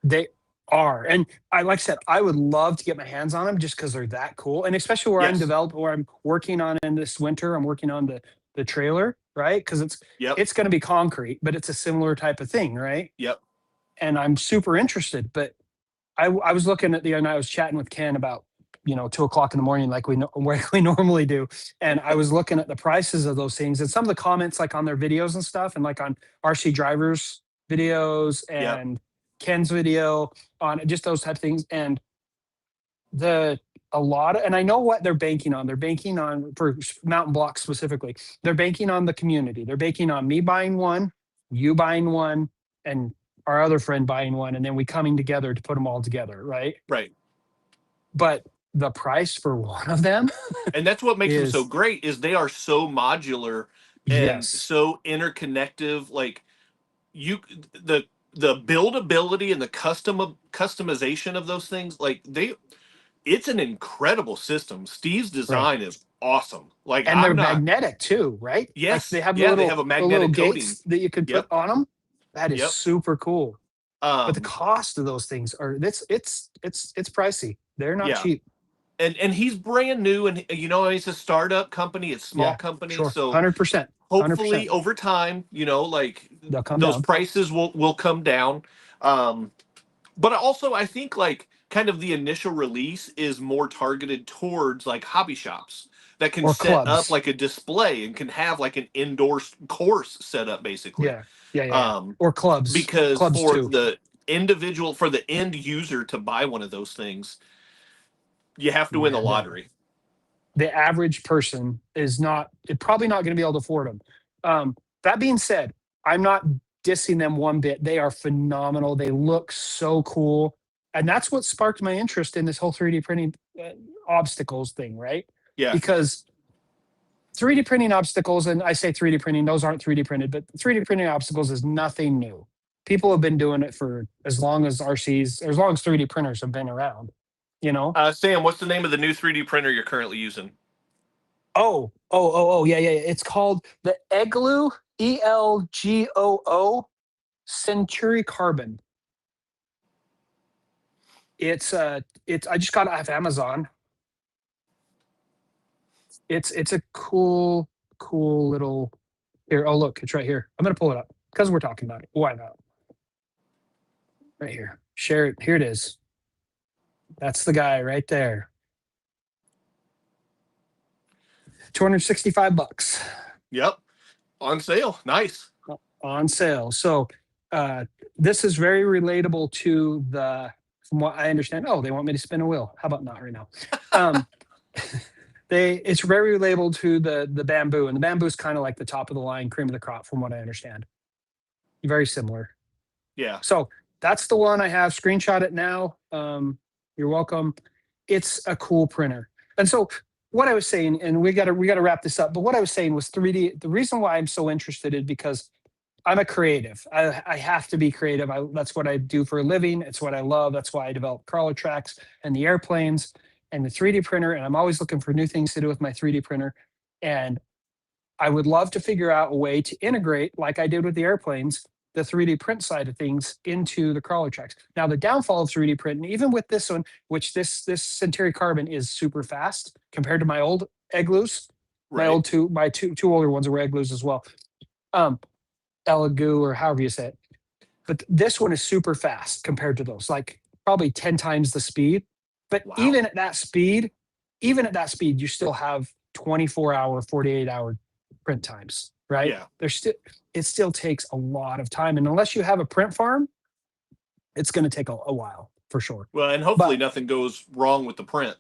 they are. And like I said, I would love to get my hands on them just because they're that cool. And especially Yes. where I'm working on in this winter, I'm working on the trailer, right? Because Yep. it's going to be concrete, but it's a similar type of thing, right? Yep. And I'm super interested. But I was looking at and I was chatting with Ken about 2 o'clock in the morning, like like we normally do, and I was looking at the prices of those things and some of the comments, like on their videos and stuff, and like on RC drivers videos Yep. and Ken's video on just those type of things. And and I know what they're banking on. They're banking on, for mountain blocks specifically, they're banking on the community. They're banking on me buying one, you buying one, and our other friend buying one, and then we coming together to put them all together, right? Right. But the price for one of them And that's what makes them so is, great, is they are so modular and yes, so interconnective. Like, you, the buildability and the customization of those things, like it's an incredible system. Steve's Right. design is awesome. Like And they're magnetic too, right? Like they yes, have yeah, they have a the little magnetic coating. gates that you can put Yep, on them. That is yep. super cool. But the Um, cost of those things are it's pricey. They're not yeah. cheap. And he's brand new, and he's a startup company, it's a small Yeah, company, sure. so 100%. 100%. hopefully over time, like They'll come those down. prices will come down. Um, but also I think like kind of the initial release is more targeted towards like hobby shops that can Or set up clubs. like a display and can have like an indoor course set up basically. Yeah. Yeah, yeah, yeah. Um, Or clubs. because Clubs for too. the end user to buy one of those things, you have to win the Yeah, lottery. the average person is probably not going to be able to afford them. That being said, I'm not dissing them one bit. They are phenomenal. They look so cool. And that's what sparked my interest in this whole 3D printing obstacles thing, right? Yeah. Because 3D printing obstacles, and I say 3D printing, those aren't 3D printed, but 3D printing obstacles is nothing new. People have been doing it for as long as RCs, or as long as 3D printers have been around, you know? Sam, what's the name of the new 3D printer you're currently using? Yeah, yeah, yeah. It's called the Egloo, ELGOO Century Carbon. It's I just got it off Amazon. It's a cool little here. Oh look, it's right here. I'm gonna pull it up because we're talking about it. Why not? Right here. Share it. Here it is. That's the guy right there. $265. Yep. On sale. Nice. On sale. So this is very relatable to from what I understand. Oh, they want me to spin a wheel. How about not right now? It's very relatable to the bamboo, and the bamboo is kind of like the top of the line, cream of the crop, from what I understand. Very similar. Yeah. So that's the one I have. Screenshot it now. You're welcome. It's a cool printer. And so what I was saying, and we gotta wrap this up, but what I was saying was 3D. The reason why I'm so interested is because I'm a creative. I have to be creative. That's what I do for a living. It's what I love. That's why I develop crawler tracks and the airplanes and the 3D printer. And I'm always looking for new things to do with my 3D printer. And I would love to figure out a way to integrate, like I did with the airplanes, the 3D print side of things into the crawler tracks. Now, the downfall of 3D print, and even with this one, which this Centauri Carbon is super fast compared to my old Egloos. Right. My two older ones were Egloos as well. Elegoo, or however you say it. But this one is super fast compared to those, like probably 10 times the speed. But Wow. even at that speed, you still have 24-hour, 48-hour print times, right? Yeah. It still takes a lot of time. And unless you have a print farm, it's going to take a while for sure. Well, and hopefully nothing goes wrong with the print.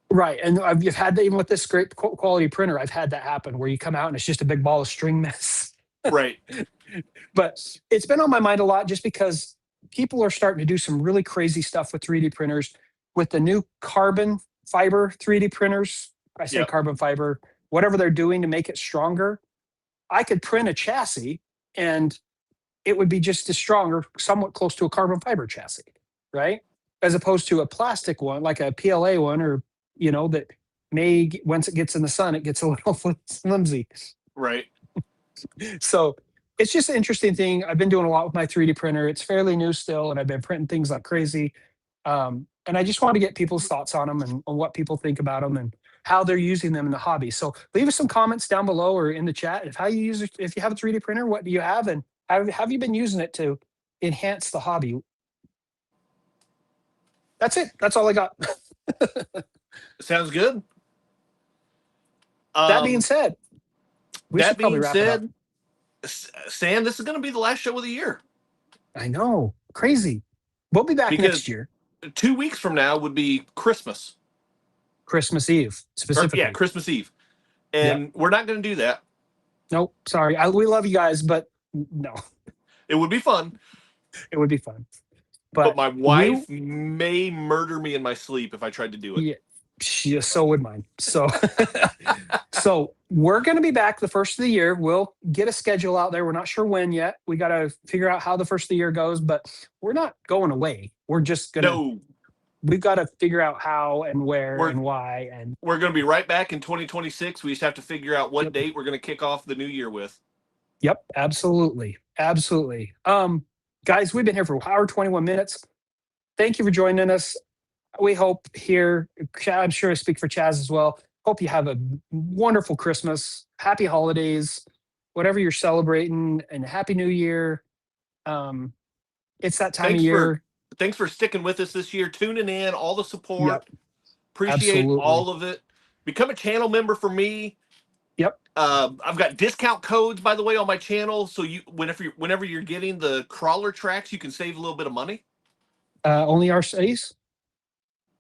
Right. And I've had that even with this great quality printer. I've had that happen where you come out and it's just a big ball of string mess. Right. But it's been on my mind a lot just because people are starting to do some really crazy stuff with 3D printers with the new carbon fiber 3D printers. I say carbon fiber, whatever they're doing to make it stronger. I could print a chassis and it would be just as strong or somewhat close to a carbon fiber chassis, right? As opposed to a plastic one, like a PLA one, or, that once it gets in the sun, it gets a little flimsy. Right. So it's just an interesting thing. I've been doing a lot with my 3D printer. It's fairly new still, and I've been printing things like crazy. And I just want to get people's thoughts on them and on what people think about them and how they're using them in the hobby. So leave us some comments down below or in the chat if you have a 3D printer, what do you have, and have you been using it to enhance the hobby? That's it. That's all I got. Sounds good. That being said, Sam, this is going to be the last show of the year. I know. Crazy. We'll be back next year. 2 weeks from now would be Christmas. Christmas Eve, specifically. Christmas Eve. And we're not going to do that. Nope. Sorry. We love you guys, but no. It would be fun. It would be fun. But my wife may murder me in my sleep if I tried to do it. Yeah, so would mine. So, so we're going to be back the first of the year. We'll get a schedule out there. We're not sure when yet. We got to figure out how the first of the year goes, but we're not going away. We're just going to we've got to figure out how and where We're- and why. And We're going to be right back in 2026. We just have to figure out what date we're going to kick off the new year with. Yep, absolutely. Absolutely. Guys, we've been here for an hour, 21 minutes. Thank you for joining us. We hope here, I'm sure I speak for Chaz as well. Hope you have a wonderful Christmas, happy holidays, whatever you're celebrating, and happy new year. It's that time of year. Thanks for sticking with us this year, tuning in, all the support. Yep. Appreciate Absolutely. all of it. Become a channel member for me. Yep. I've got discount codes, by the way, on my channel. So whenever you're getting the crawler tracks, you can save a little bit of money. Only RCs?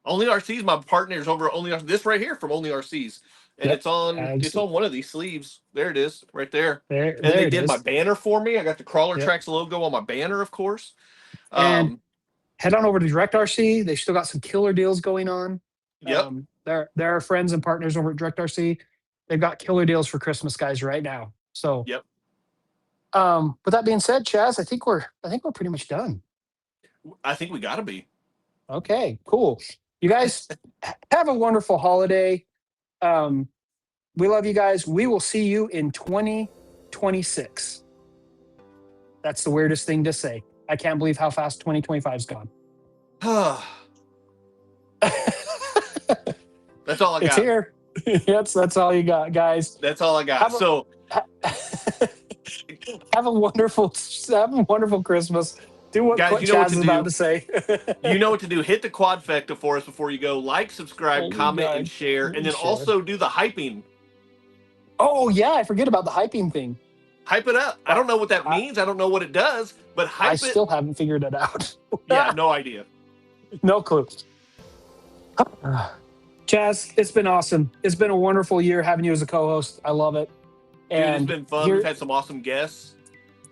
Only RCs. My partner's over at Only RCs. This right here from Only RCs, and Yep. it's on one of these sleeves. There it is, right there. There They it did is. my banner for me. I got the crawler Yep. tracks logo on my banner, of course. And head on over to Direct RC. They still got some killer deals going on. Yep. They're our friends and partners over at Direct RC. They've got killer deals for Christmas, guys, right now. So, Yep. With that being said, Chaz, I think we're pretty much done. I think we got to be. Okay, cool. You guys have a wonderful holiday. We love you guys. We will see you in 2026. That's the weirdest thing to say. I can't believe how fast 2025's gone. That's all I got. It's here. Yes, that's all you got, guys. That's all I got. Have a wonderful Christmas. Do what Guys, you know what Chaz to is about do. to say. You know what to do. Hit the quadfecta for us before you go. Like, subscribe, comment, and share. And then also do the hyping. Oh, yeah. I forget about the hyping thing. Hype it up. I don't know what that means. I don't know what it does, but hype it. I still haven't figured it out. Yeah, no idea. No clue. Chaz, it's been awesome. It's been a wonderful year having you as a co-host. I love it. Dude, it's been fun. We've had some awesome guests.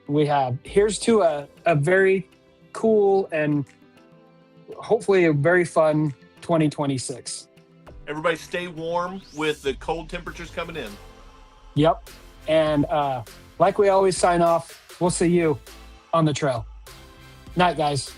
We have. Here's to a very cool and hopefully a very fun 2026. Everybody stay warm with the cold temperatures coming in. Yep. And like we always sign off, we'll see you on the trail. Night, guys.